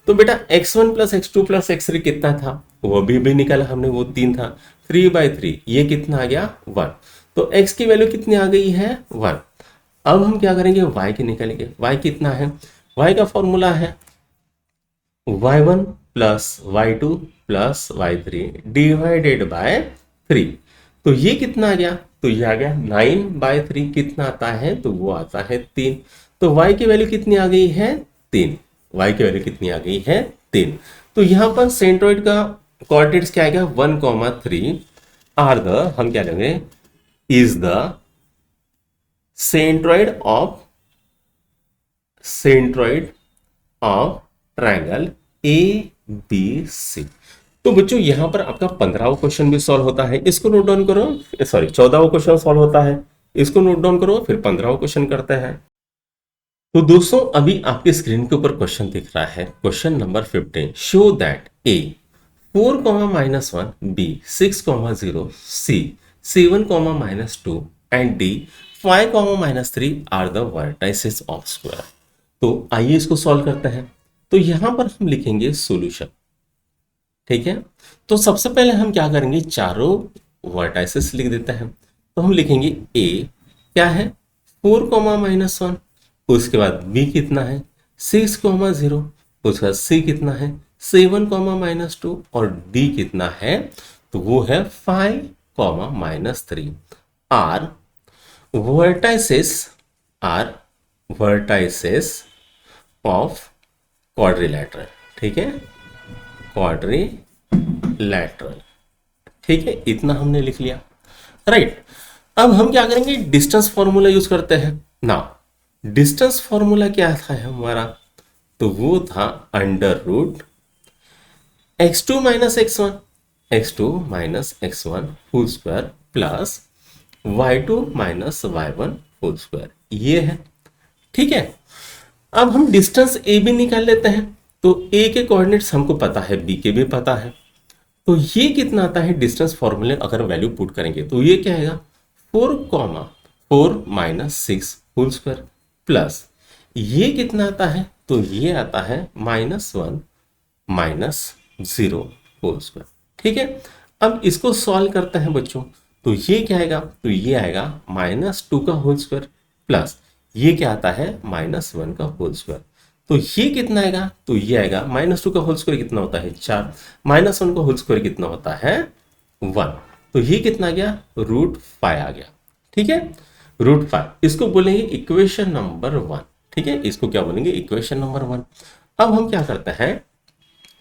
तो बेटा x1 plus x2 plus x3 कितना था, वो भी निकाला हमने, वो 3 था। 3/3 ये कितना आ गया, 1। तो x की वैल्यू कितनी आ गई है, 1। अब हम क्या करेंगे, y की निकालेंगे। y कितना है, y का फॉर्मूला है y1 plus y2 plus y3 divided by 3। तो ये कितना आ गया, तो ये आ गया 9/3, कितना आता है, तो वो आता है 3। तो y की वैल्यू कितनी आ गई है, 3। y की वैल्यू कितनी आ गई है, 3। तो यहां पर सेंट्रॉइड का कोऑर्डिनेट्स क्या आएगा, 1,3 आर द, हम क्या लेंगे, is the centroid of triangle A B C. तो बच्चों यहां पर आपका 15वां क्वेश्चन भी सॉल्व होता है, इसको नोट डाउन करो। सॉरी, 14वां क्वेश्चन सॉल्व होता है, इसको नोट डाउन करो, फिर 15वां क्वेश्चन करते हैं। तो दोस्तों अभी आपके स्क्रीन के ऊपर क्वेश्चन दिख रहा है, question number 15, show that A 4,-1, B 6,0, C 7,-2 and D 5,-3 are the vertices of square. तो आइए इसको सॉल्व करते हैं। तो यहां पर हम लिखेंगे सॉल्यूशन। ठीक है, तो सबसे पहले हम क्या करेंगे, चारों वर्टाइसेस लिख देते हैं। तो हम लिखेंगे ए क्या है, 4,-1, उसके बाद बी कितना है, 6,0, उसके बाद सी कितना है, 7,-2 और डी कितना है, तो वो है 5,-3 आर वर्टाइसेस ऑफ क्वाड्रिलैटरल। ठीक है, क्वाड्रिलैटरल। ठीक है, इतना हमने लिख लिया, राइट। अब हम क्या करेंगे, डिस्टेंस फॉर्मूला यूज करते हैं ना। डिस्टेंस फॉर्मूला क्या था हमारा, तो वो था under root x2 minus x one whole square plus y2 minus y one whole square, ये है। ठीक है, अब हम डिस्टेंस ए भी निकाल लेते हैं। तो ए के कोऑर्डिनेट्स हमको पता है, बी के भी पता है। तो ये कितना आता है डिस्टेंस फॉर्मूले अगर वैल्यू पुट करेंगे तो ये क्या आएगा, 4 माइनस 6 होल स्क्वायर प्लस ये कितना आता है, तो ये आता है -1 माइनस 0 होल स्क्वायर। ठीक है, अब इसको सॉल्व करते हैं बच्चों। तो ये क्या आएगा, तो ये आएगा -2 का होल स्क्वायर प्लस ये क्या आता है -1 का होल स्क्वायर। तो ये कितना आएगा, तो ये आएगा -2 का होल स्क्वायर कितना होता है 4, -1 का होल स्क्वायर कितना होता है 1। तो ये कितना आ गया, √5 आ गया। ठीक है, √5 इसको बोलेंगे इक्वेशन नंबर 1। ठीक है, इसको क्या बोलेंगे, इक्वेशन नंबर 1। अब हम क्या करते हैं,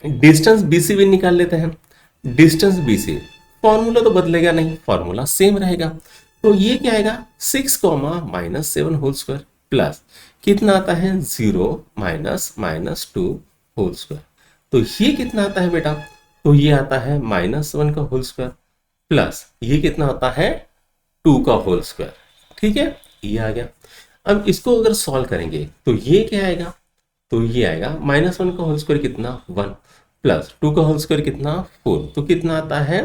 डिस्टेंस बीसी भी निकाल लेते हैं। डिस्टेंस बीसी फॉर्मूला तो बदलेगा नहीं, फॉर्मूला सेम रहेगा। तो ये क्या आएगा, 6 -7 होल स्क्वायर प्लस कितना आता है 0 -2 होल स्क्वायर। तो ये कितना आता है बेटा, तो ये आता है -1 का होल स्क्वायर प्लस ये कितना होता है 2 का होल स्क्वायर। ठीक है, ये आ गया। अब इसको अगर सॉल्व करेंगे तो ये क्या आएगा, तो ये आएगा -1 का होल स्क्वायर कितना 1 प्लस 2 का होल स्क्वायर कितना 4, तो कितना आता है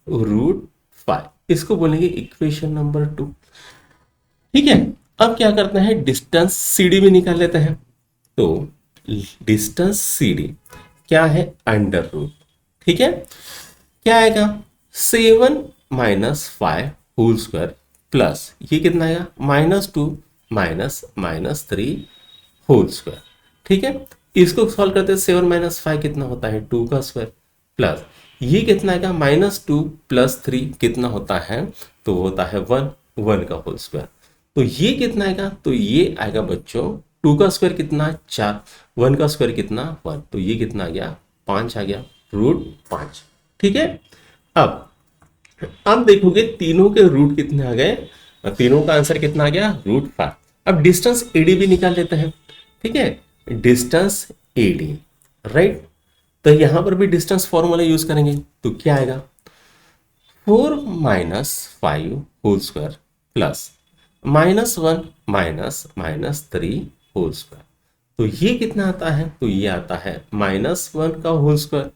√5। इसको बोलेंगे इक्वेशन नंबर 2। ठीक है, अब क्या करते हैं, डिस्टेंस CD भी निकाल लेते हैं। तो डिस्टेंस CD क्या है, अंडर रूट। ठीक है, क्या आएगा 7 -5 होल स्क्वायर प्लस ये कितना आएगा -2 -3 होल स्क्वायर। ठीक है, इसको सॉल्व करते हैं, 7 - 5 कितना होता है 2 का स्क्वायर प्लस ये कितना आएगा -2 + 3 कितना होता है, तो होता है 1 का होल स्क्वायर। तो ये कितना आएगा, तो ये आएगा बच्चों 2 का स्क्वायर कितना 4, 1 का स्क्वायर कितना 1, तो ये कितना आ गया 5 आ गया, √5। ठीक है, अब देखोगे तीनों के रूट कितने आ गए, तीनों का आंसर कितना आ गया √5। अब डिस्टेंस AD भी निकाल लेते हैं। ठीक है, डिस्टेंस AD, राइट। तो यहां पर भी डिस्टेंस फॉर्मूला यूज करेंगे। तो क्या आएगा, 4 - 5 whole square plus -1 -3 whole square. तो ये कितना आता है, तो ये आता है -1 का होल स्क्वायर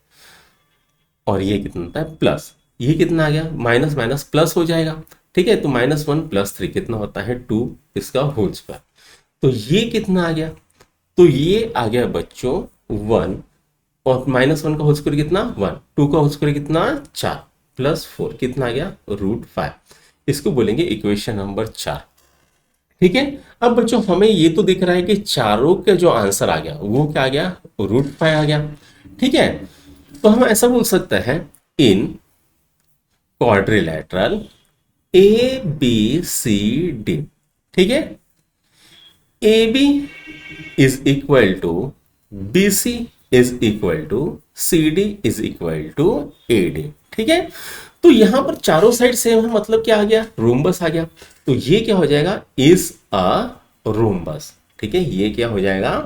और ये कितना आता है प्लस ये कितना आ गया, माइनस माइनस प्लस हो जाएगा। ठीक है, तो -1 + 3 कितना होता है 2 इसका होल स्क्वायर। तो ये कितना आ गया, तो ये आ गया बच्चों 1 और -1 का होल स्क्वायर कितना 1, 2 का होल स्क्वायर कितना 4 + 4 कितना आ गया √5। इसको बोलेंगे इक्वेशन नंबर 4। ठीक है, अब बच्चों हमें ये तो दिख रहा है कि चारों का जो आंसर आ गया वो क्या आ गया √5 आ गया। ठीक है, तो हम ऐसा बोल सकते हैं, इन क्वाड्रिलेटरल ABCD। ठीक है, AB is equal to BC is equal to CD is equal to AD। ठीक है, तो यहां पर चारों साइड सेम है, मतलब क्या आ गया रोम्बस आ गया। तो ये क्या हो जाएगा, इज अ रोम्बस। ठीक है, ये क्या हो जाएगा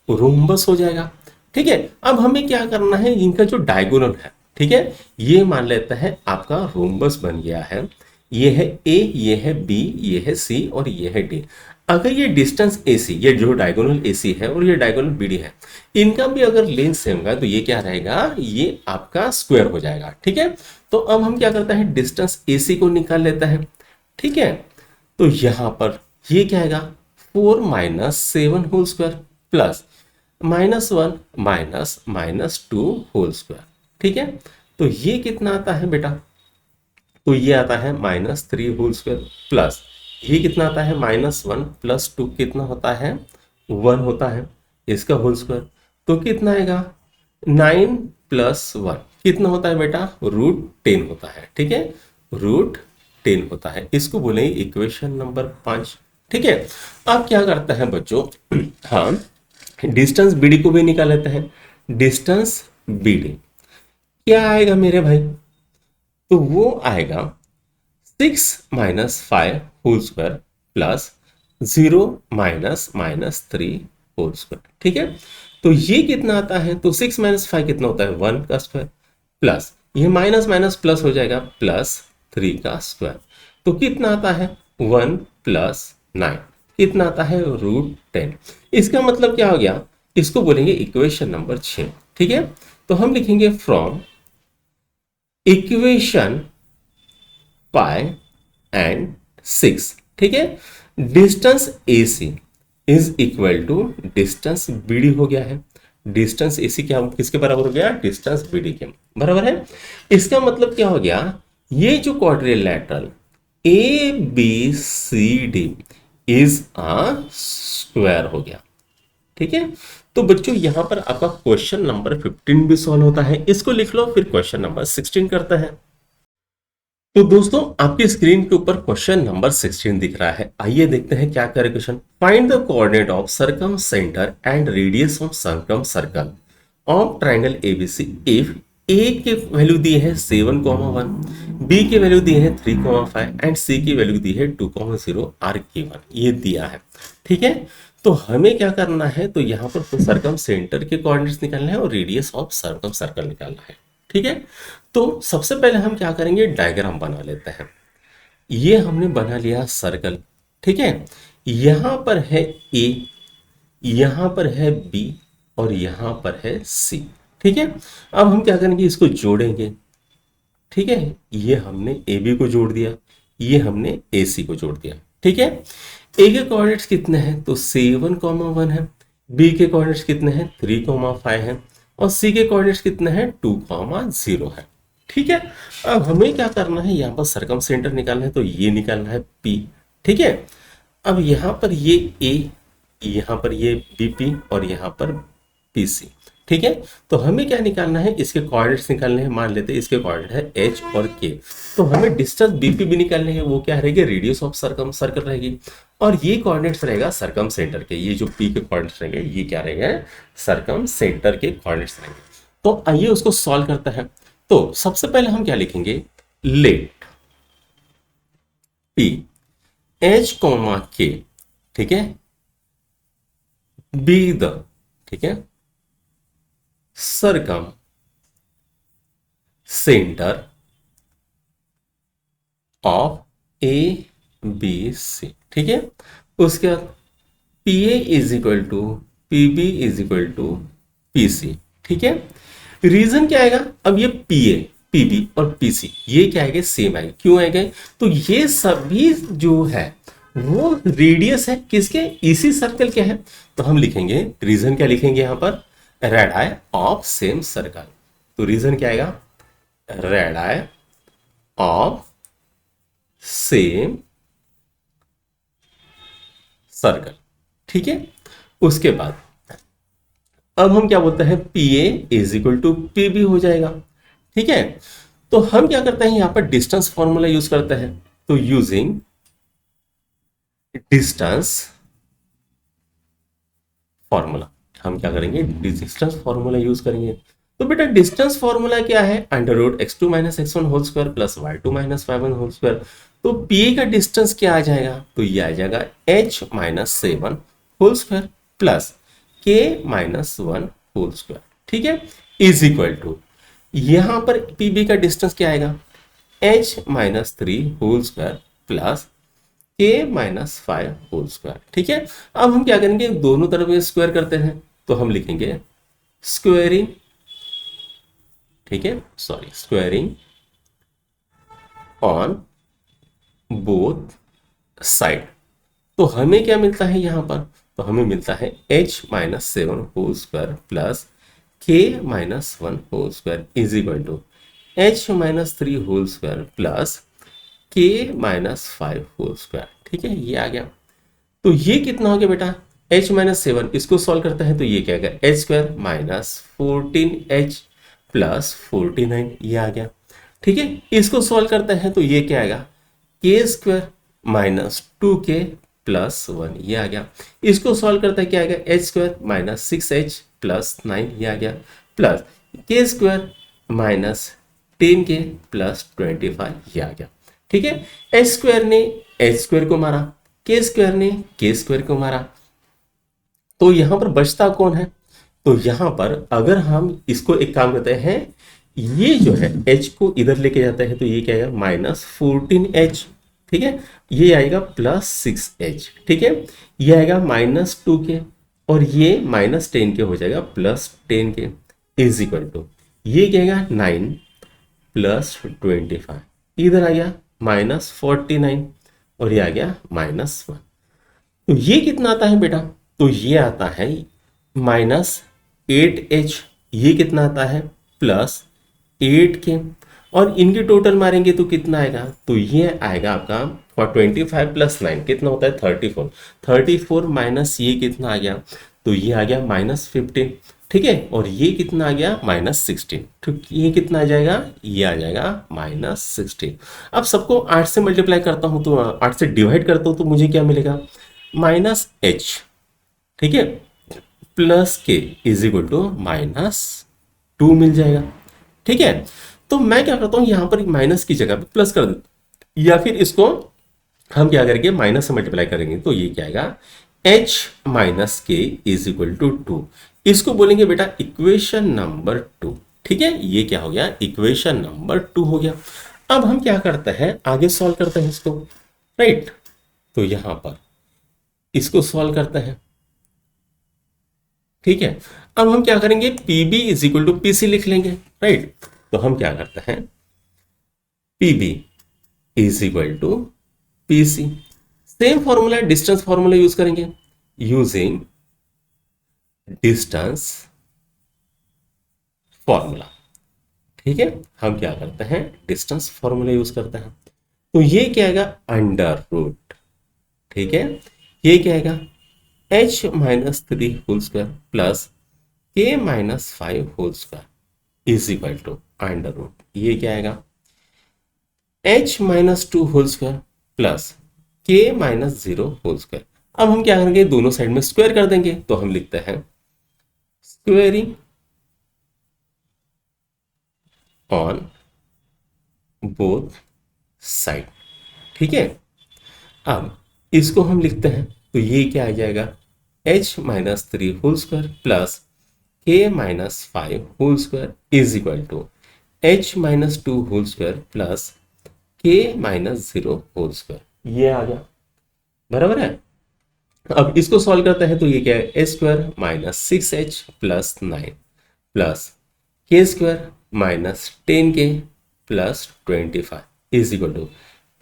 रोम्बस हो जाएगा। ठीक है, अब हमें क्या करना है, इनका जो डायगोनल है, ठीक है, ये मान लेते हैं आपका रोम्बस बन गया है। ये है A, ये है B, ये है C और ये है D। अगर ये डिस्टेंस AC, ये जो डायगोनल AC है और ये डायगोनल BD है, इनका भी अगर लेंथ सेम होगा तो ये क्या रहेगा, ये आपका स्क्वायर हो जाएगा। ठीक है, तो अब हम क्या करते हैं, डिस्टेंस AC को निकाल लेते हैं। ठीक है, तो यहां पर ये क्या आएगा 4 - 7 whole square plus -1 -2 whole square. ठीक है, तो ये कितना आता है बेटा, तो ये आता है -3 होल स्क्वायर प्लस ये कितना आता है -1 + 2 कितना होता है 1 होता है इसका होल स्क्वायर। तो कितना आएगा 9 + 1 कितना होता है बेटा √10 होता है। ठीक है, √10 होता है, इसको बोलेंगे इक्वेशन नंबर 5। ठीक है, अब क्या करते हैं बच्चों, हाँ डिस्टेंस BD को भी निकाल लेते हैं। डिस्टेंस BD क्या आएगा मेरे भाई, तो वो आएगा 6 - 5 whole square plus 0 - 3 whole square. ठीक है, तो ये कितना आता है, तो 6 - 5 कितना होता है, 1 का स्क्वायर प्लस ये माइनस माइनस प्लस हो जाएगा +3 का स्क्वायर। तो कितना आता है 1 + 9 कितना आता है √10। इसका मतलब क्या हो गया, इसको बोलेंगे इक्वेशन नंबर 6। ठीक है, तो हम लिखेंगे फ्रॉम इक्वेशन 5 एंड 6। ठीक है, distance AC is equal to distance BD हो गया है। डिस्टेंस AC क्या किसके बराबर हो गया, डिस्टेंस BD के बराबर है। इसका मतलब क्या हो गया, ये जो quadrilateral ABCD is a square हो गया। ठीक है, तो बच्चों यहां पर आपका क्वेश्चन नंबर 15 भी सॉल्व होता है। इसको लिख लो, फिर क्वेश्चन नंबर 16 करता है। तो दोस्तों आपकी स्क्रीन के ऊपर क्वेश्चन नंबर 16 दिख रहा है। आइए देखते हैं क्या करे question. Find the coordinate of circumcentre and radius of circumcircle of triangle ABC if A की वैल्यू दी है 7,1, बी की वैल्यू दी है 3,5 एंड सी की वैल्यू दी है 2,0 आर गिवन। ये दिया है। ठीक है, तो हमें क्या करना है, तो यहाँ पर सर्कम सेंटर के कोऑर्डिनेट्स निकालना है और रेडियस ऑफ सर्कम सर्कल निकालना है। ठीक है, तो सबसे पहले हम क्या करेंगे, डायग्राम बना लेते हैं। ये हमने बना लिया सर्कल। ठीक है, यहां पर है ए, यहां पर है बी और यहां पर है सी। ठीक है, अब हम क्या करेंगे, इसको जोड़ेंगे। ठीक है, ये हमने ए बी को जोड़ दिया, ये हमने ए सी को जोड़ दिया। ठीक है, ए के कोऑर्डिनेट्स कितने हैं, तो 7,1 है, बी के कोऑर्डिनेट्स कितने हैं 3,5 है और सी के कोऑर्डिनेट्स कितने हैं 2,0 है। ठीक है, अब हमें क्या करना है, यहाँ पर सर्कम सेंटर निकालना है, तो ये निकालना है P। ठीक है, अब यहाँ पर ये A, यहाँ पर ये BP और यहाँ पर PC। ठीक है, तो हमें क्या निकालना है, इसके कोऑर्डिनेट्स निकालने हैं। मान लेते हैं इसके कोऑर्डिनेट है H और K, तो हमें डिस्टेंस BP भी निकालने हैं। वो क्या रहेगी, रेडियस ऑफ सर्कम सर्कल रहेगी। और ये कोऑर्डिनेट्स रहेगा सर्कम सेंटर के, ये जो P के कोऑर्डिनेट्स रहेंगे ये क्या रहेगा, सर्कम सेंटर के कोऑर्डिनेट्स रहेंगे। तो आइए उसको सॉल्व करते हैं। तो सबसे पहले हम क्या लिखेंगे, लेट P H, K। ठीक है, बी द, ठीक है, सर्कम सेंटर ऑफ ABC। ठीक है, उसके बाद PA is equal to PB is equal to PC। ठीक है, रीजन क्या आएगा, अब ये PA PB और PC ये क्या आएगा, सेम आएगा। क्यों आएगा, तो ये सभी जो है वो रेडियस है किसके, इसी सर्कल के है। तो हम लिखेंगे रीजन, क्या लिखेंगे यहां पर, रेडाई ऑफ सेम सर्कल। तो रीजन क्या आएगा, रेडाई ऑफ सेम सर्कल। ठीक है, उसके बाद अब हम क्या बोलते हैं, PA is equal to PB हो जाएगा। ठीक है, तो हम क्या करते हैं, यहां पर डिस्टेंस फॉर्मूला यूज करते हैं। तो यूजिंग डिस्टेंस फॉर्मूला हम क्या करेंगे, डिस्टेंस फॉर्मूला यूज करेंगे। तो बेटा डिस्टेंस फॉर्मूला क्या है, √x2 - x1 whole square plus y2 - y1 whole square. तो PA का डिस्टेंस क्या आ जाएगा, तो ये आ जाएगा H - 7 whole square plus K - 1 whole square. ठीक है, इज इक्वल टू यहां पर PB का डिस्टेंस क्या आएगा, H - 3 whole square plus K - 5 whole square. ठीक है, अब हम क्या करेंगे, दोनों तरफ स्क्वायर करते हैं। तो हम लिखेंगे स्क्वायरिंग, ठीक है, sorry squaring on both side. तो हमें क्या मिलता है यहां पर, तो हमें मिलता है H - 7 whole square plus K - 1 whole square is equal to H - 3 whole square plus K - 5 whole square. ठीक है, ये आ गया। तो ये कितना हो गया बेटा, H - 7, इसको सॉल्व करते हैं तो ये क्या आएगा, H स्क्वायर -14H प्लस 49, ये आ गया। ठीक है, इसको सॉल्व करते हैं तो ये क्या आएगा, K स्क्वायर -2K प्लस 1, ये आ गया। इसको सॉल्व करते हैं क्या आएगा, H स्क्वायर -6H प्लस 9, ये आ गया, प्लस K स्क्वायर 10 के प्लस 25 ये आ गया। ठीक है, एच स्क्वायर ने एच स्क्वायर को मारा, के स्क्वायर ने के स्क्वायर को मारा, तो यहां पर बचता कौन है? तो यहां पर अगर हम इसको एक काम करते हैं, ये जो है h को इधर लेके जाते हैं तो ये क्या आएगा -14h। ठीक है, ये आएगा +6h। ठीक है, ये आएगा -2 के और ये -10 के हो जाएगा +10 के इज इक्वल टू ये क्या आएगा 9 +25, इधर आ गया -49 और ये आ गया -1। तो ये कितना आता है बेटा? तो ये आता है -8h। ये कितना आता है +8 के, और इनकी टोटल मारेंगे तो कितना आएगा? तो ये आएगा आपका 25 + 9 कितना होता है 34। 34 माइनस ये कितना आ गया? तो ये आ गया -15। ठीक है, और ये कितना आ गया -16। ठीक, ये कितना आ जाएगा? ये आ जाएगा -16। अब सबको 8 से मल्टीप्लाई करता हूं तो 8 से डिवाइड करता हूं तो मुझे क्या मिलेगा? -h। ठीक है, प्लस के इज इक्वल टू -2 मिल जाएगा। ठीक है, तो मैं क्या करता हूं यहां पर माइनस की जगह पे प्लस कर देता हूं, या फिर इसको हम क्या करेंगे माइनस से मल्टीप्लाई करेंगे तो ये क्या आएगा h minus K is equal to 2। इसको बोलेंगे बेटा इक्वेशन नंबर 2। ठीक है, ये क्या हो गया? इक्वेशन नंबर 2 हो गया। अब हम क्या करते हैं, आगे सॉल्व करते हैं इसको। राइट, तो यहां पर इसको सॉल्व करते हैं। ठीक है, अब हम क्या करेंगे PB is equal to PC लिख लेंगे। राइट, तो हम क्या करते हैं PB is equal to PC, same formula distance formula use करेंगे। यूजिंग डिस्टेंस फॉर्मूला, ठीक है, हम क्या करते हैं डिस्टेंस फॉर्मूला यूज करते हैं। तो ये क्या आएगा √। ठीक है, ये क्या आएगा h -3 whole square plus k -5 whole square is equal to √। ये क्या आएगा h -2 whole square plus k -0 whole square. अब हम क्या करेंगे दोनों साइड में स्क्वायर कर देंगे, तो हम लिखते हैं स्क्वेयरिंग ऑन बोथ साइड। ठीक है, अब इसको हम लिखते हैं तो ये क्या आ जाएगा h -3 whole square plus k -5 whole square is equal to h -2 whole square plus k -0 whole square. ये आ गया, बराबर है। अब इसको सॉल्व करते हैं तो ये क्या है a² -6h plus 9 plus k² -10k plus 25 is equal to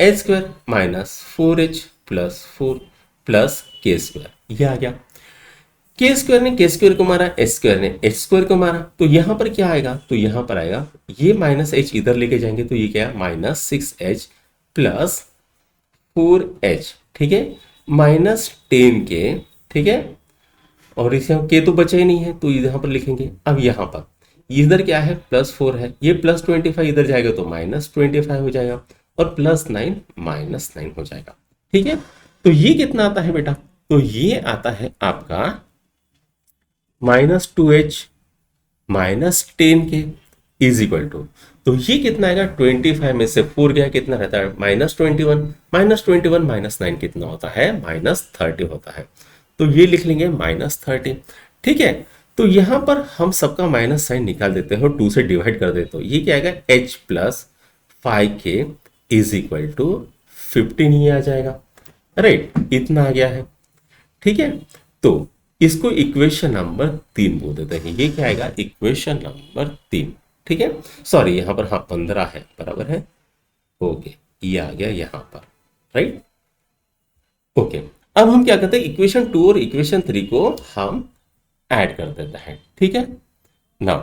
h² -4h plus 4 plus k²। ये आ गया, k² ने k² को मारा, h² ने h² को मारा, तो यहां पर क्या आएगा? तो यहां पर आएगा ये -h इधर लेके जाएंगे तो ये क्या है -6h प्लस 4h। ठीक है, -10k। ठीक है, और इसे के तो बचा ही नहीं है तो यहां पर लिखेंगे। अब यहां पर इधर क्या है +4 है, ये +25 इधर जाएगा तो -25 हो जाएगा और +9 -9 हो जाएगा। ठीक है, तो ये कितना आता है बेटा? तो ये आता है आपका -2h -10k is equal to, तो ये कितना आएगा 25 में से 4 गया कितना रहता है -21। -21 -9 कितना होता है -30 होता है, तो ये लिख लेंगे -30। ठीक है, तो यहां पर हम सबका माइनस साइन निकाल देते हैं और 2 से डिवाइड कर देते हैं। ये क्या आएगा h plus 5k is equal to 15 ये आ जाएगा। राइट, इतना आ गया है। ठीक है, तो इसको इक्वेशन नंबर 3 बोल देते हैं। ये क्या आएगा इक्वेशन नंबर 3। ठीक है, सॉरी यहां पर हाँ 15 है, बराबर है। ओके, ये आ गया यहां पर। राइट, ओके, अब हम क्या करते हैं इक्वेशन 2 और इक्वेशन 3 को हम ऐड कर देते हैं। ठीक है ना,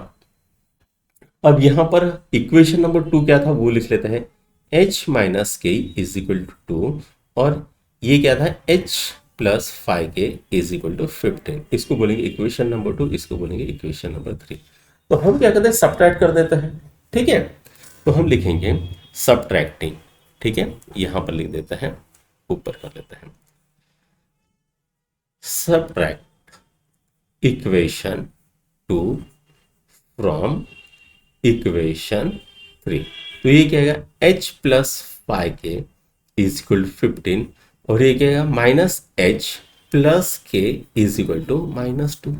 अब यहां पर इक्वेशन नंबर 2 क्या था वो लिख लेते हैं h - k is equal to 2 और ये क्या था h plus 5k is equal to 15। इसको बोलेंगे इक्वेशन नंबर 2, इसको बोलेंगे इक्वेशन नंबर 3। तो हम क्या करते हैं सब्ट्रैक्ट कर देते हैं। ठीक है, तो हम लिखेंगे सब्ट्रैक्टिंग। ठीक है, यहां पर लिख देते हैं, ऊपर कर लेते हैं सब्ट्रैक्ट इक्वेशन 2 फ्रॉम इक्वेशन 3। तो ये क्या आएगा h plus 5k is equal to 15 और ये क्या आएगा minus h plus k is equal to -2।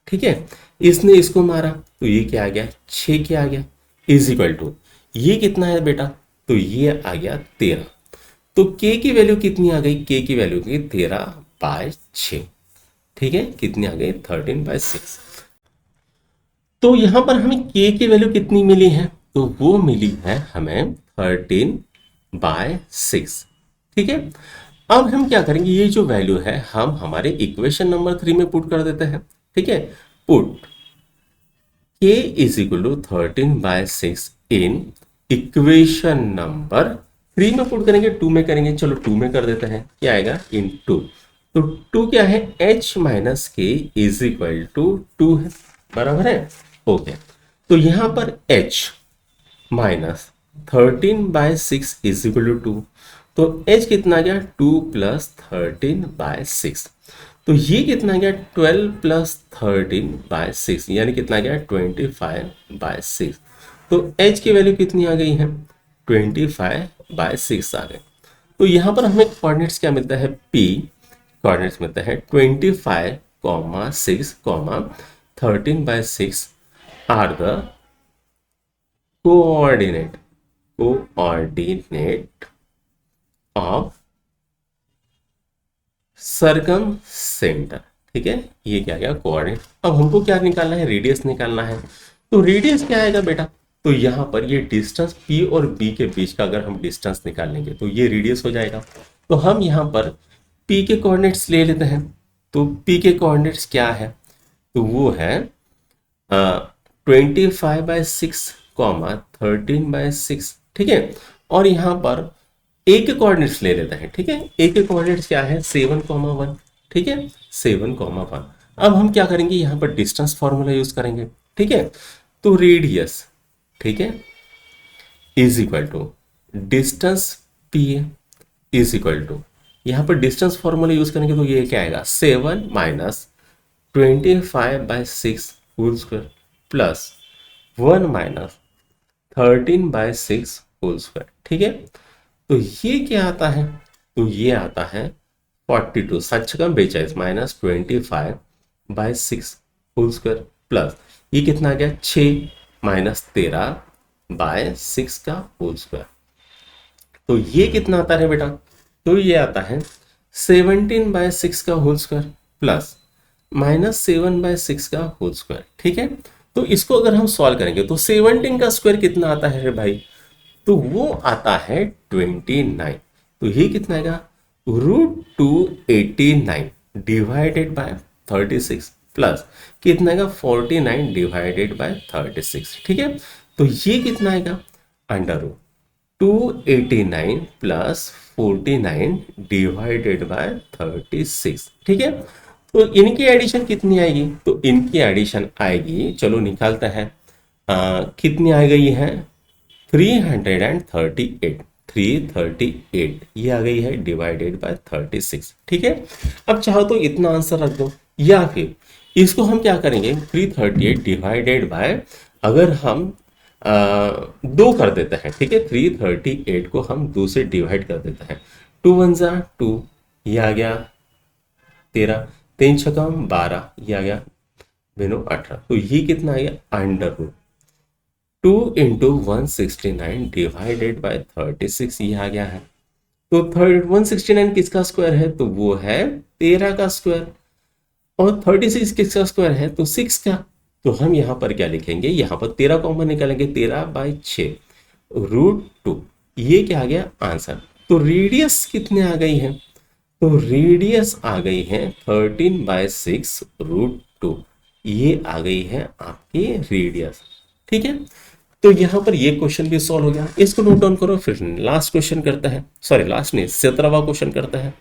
ठीक है, इसने इसको मारा तो ये क्या आ गया 6 क्या आ गया इज इक्वल टू ये कितना है बेटा, तो ये आ गया 13। तो k की वैल्यू कितनी आ गई, k की वैल्यू की 13/6। ठीक है, कितनी आ गई 13/6। तो यहां पर हमें k की वैल्यू कितनी मिली है, तो वो मिली है हमें 13/6। ठीक है, अब हम क्या करेंगे, ये जो वैल्यू है हम हमारे इक्वेशन नंबर 3 में पुट कर देते हैं। ठीक है, put k is equal to 13/6 in equation number 3 में पुट करेंगे, 2 में करेंगे, चलो 2 में कर देते हैं, क्या आएगा इन 2। तो 2 क्या है h minus K is equal to 2 है, बराबर है। ओके, तो यहां पर h minus 13/6 is equal to 2, तो h कितना आ गया 2 प्लस 13/6। तो ये कितना गया 12 प्लस 13/6 यानी कितना गया 25/6। तो h की वैल्यू कितनी आ गई है 25/6 आ गए। तो यहाँ पर हमें कोऑर्डिनेट्स क्या मिलता है, p कोऑर्डिनेट्स मिलता है 25,6, 13/6 are the coordinate of circumcentre. ठीक है, ये क्या गया कोऑर्डिनेट। अब हमको क्या निकालना है, रेडियस निकालना है। तो रेडियस क्या आएगा बेटा, तो यहाँ पर ये डिस्टेंस P और B के बीच का अगर हम डिस्टेंस निकालेंगे तो ये रेडियस हो जाएगा। तो हम यहाँ पर P के कोऑर्डिनेट्स ले लेते हैं। तो P के कोऑर्डिनेट्स क्या है, तो वो है 25/6, 13/6। ठीक है, और यहाँ पर ए के कोऑर्डिनेट्स ले लेते हैं। ठीक है, ए के कोऑर्डिनेट्स क्या है 7,1। ठीक है, 7,1। अब हम क्या करेंगे, यहाँ पर डिस्टेंस फॉर्मूला यूज करेंगे। ठीक है, तो रेडियस, ठीक है, is equal to distance P A is equal to, यहाँ पर डिस्टेंस फॉर्मूला यूज करेंगे तो ये क्या आएगा 7 minus 25/6 whole square plus 1 minus 13/6 whole square. ठीक है, तो ये क्या आता है, तो ये आता है 42, 7×42 माइनस 25/6 होल स्क्वायर प्लस ये कितना आ गया 6 माइनस 13/6 का होल स्क्वायर। तो ये कितना आता है बेटा, तो ये आता है 17/6 का होल स्क्वायर प्लस माइनस 7/6 का होल स्क्वायर। ठीक है, तो इसको अगर हम सॉल्व करेंगे तो 17 का स्क्वायर कितना आता है भाई, तो वो आता है 29। तो ये कितना आएगा √289 डिवाइडेड बाय 36 प्लस कितना आएगा 49 डिवाइडेड बाय 36। ठीक है, तो ये कितना आएगा √289 प्लस 49 डिवाइडेड बाय 36। ठीक है, तो इनकी एडिशन कितनी आएगी, तो इनकी एडिशन आएगी, चलो निकालते हैं, कितनी आ गई है 338, 338 ये आ गई है डिवाइडेड बाय 36। ठीक है, अब चाहो तो इतना आंसर रख दो या फिर इसको हम क्या करेंगे 338 डिवाइडेड बाय, अगर हम 2 कर देते हैं। ठीक है, 338 को हम 2 से डिवाइड कर देते हैं, 2 1 जा 2, ये आ गया 13, 3 6 12, ये आ गया 18। तो ये कितना आ गया √2 इंटू 169 डिवाइडेड बाय 36, ये आ गया है। तो 169 किसका स्क्वायर है, तो वो है 13 का स्क्वायर, और 36 किसका स्क्वायर है, तो 6 का। तो हम यहाँ पर क्या लिखेंगे, यहाँ पर 13 कॉमन निकालेंगे, 13/6 √2, ये क्या आ गया आंसर। तो रेडियस कितने आ गई है, तो रेडियस आ गई है 13/6 √2, ये आ गई है आपकी रेडियस। ठीक है, तो यहां पर ये क्वेश्चन भी सॉल्व हो गया, इसको नोट डाउन करो। फिर लास्ट क्वेश्चन करता है, सॉरी लास्ट नहीं 17वां क्वेश्चन करता है।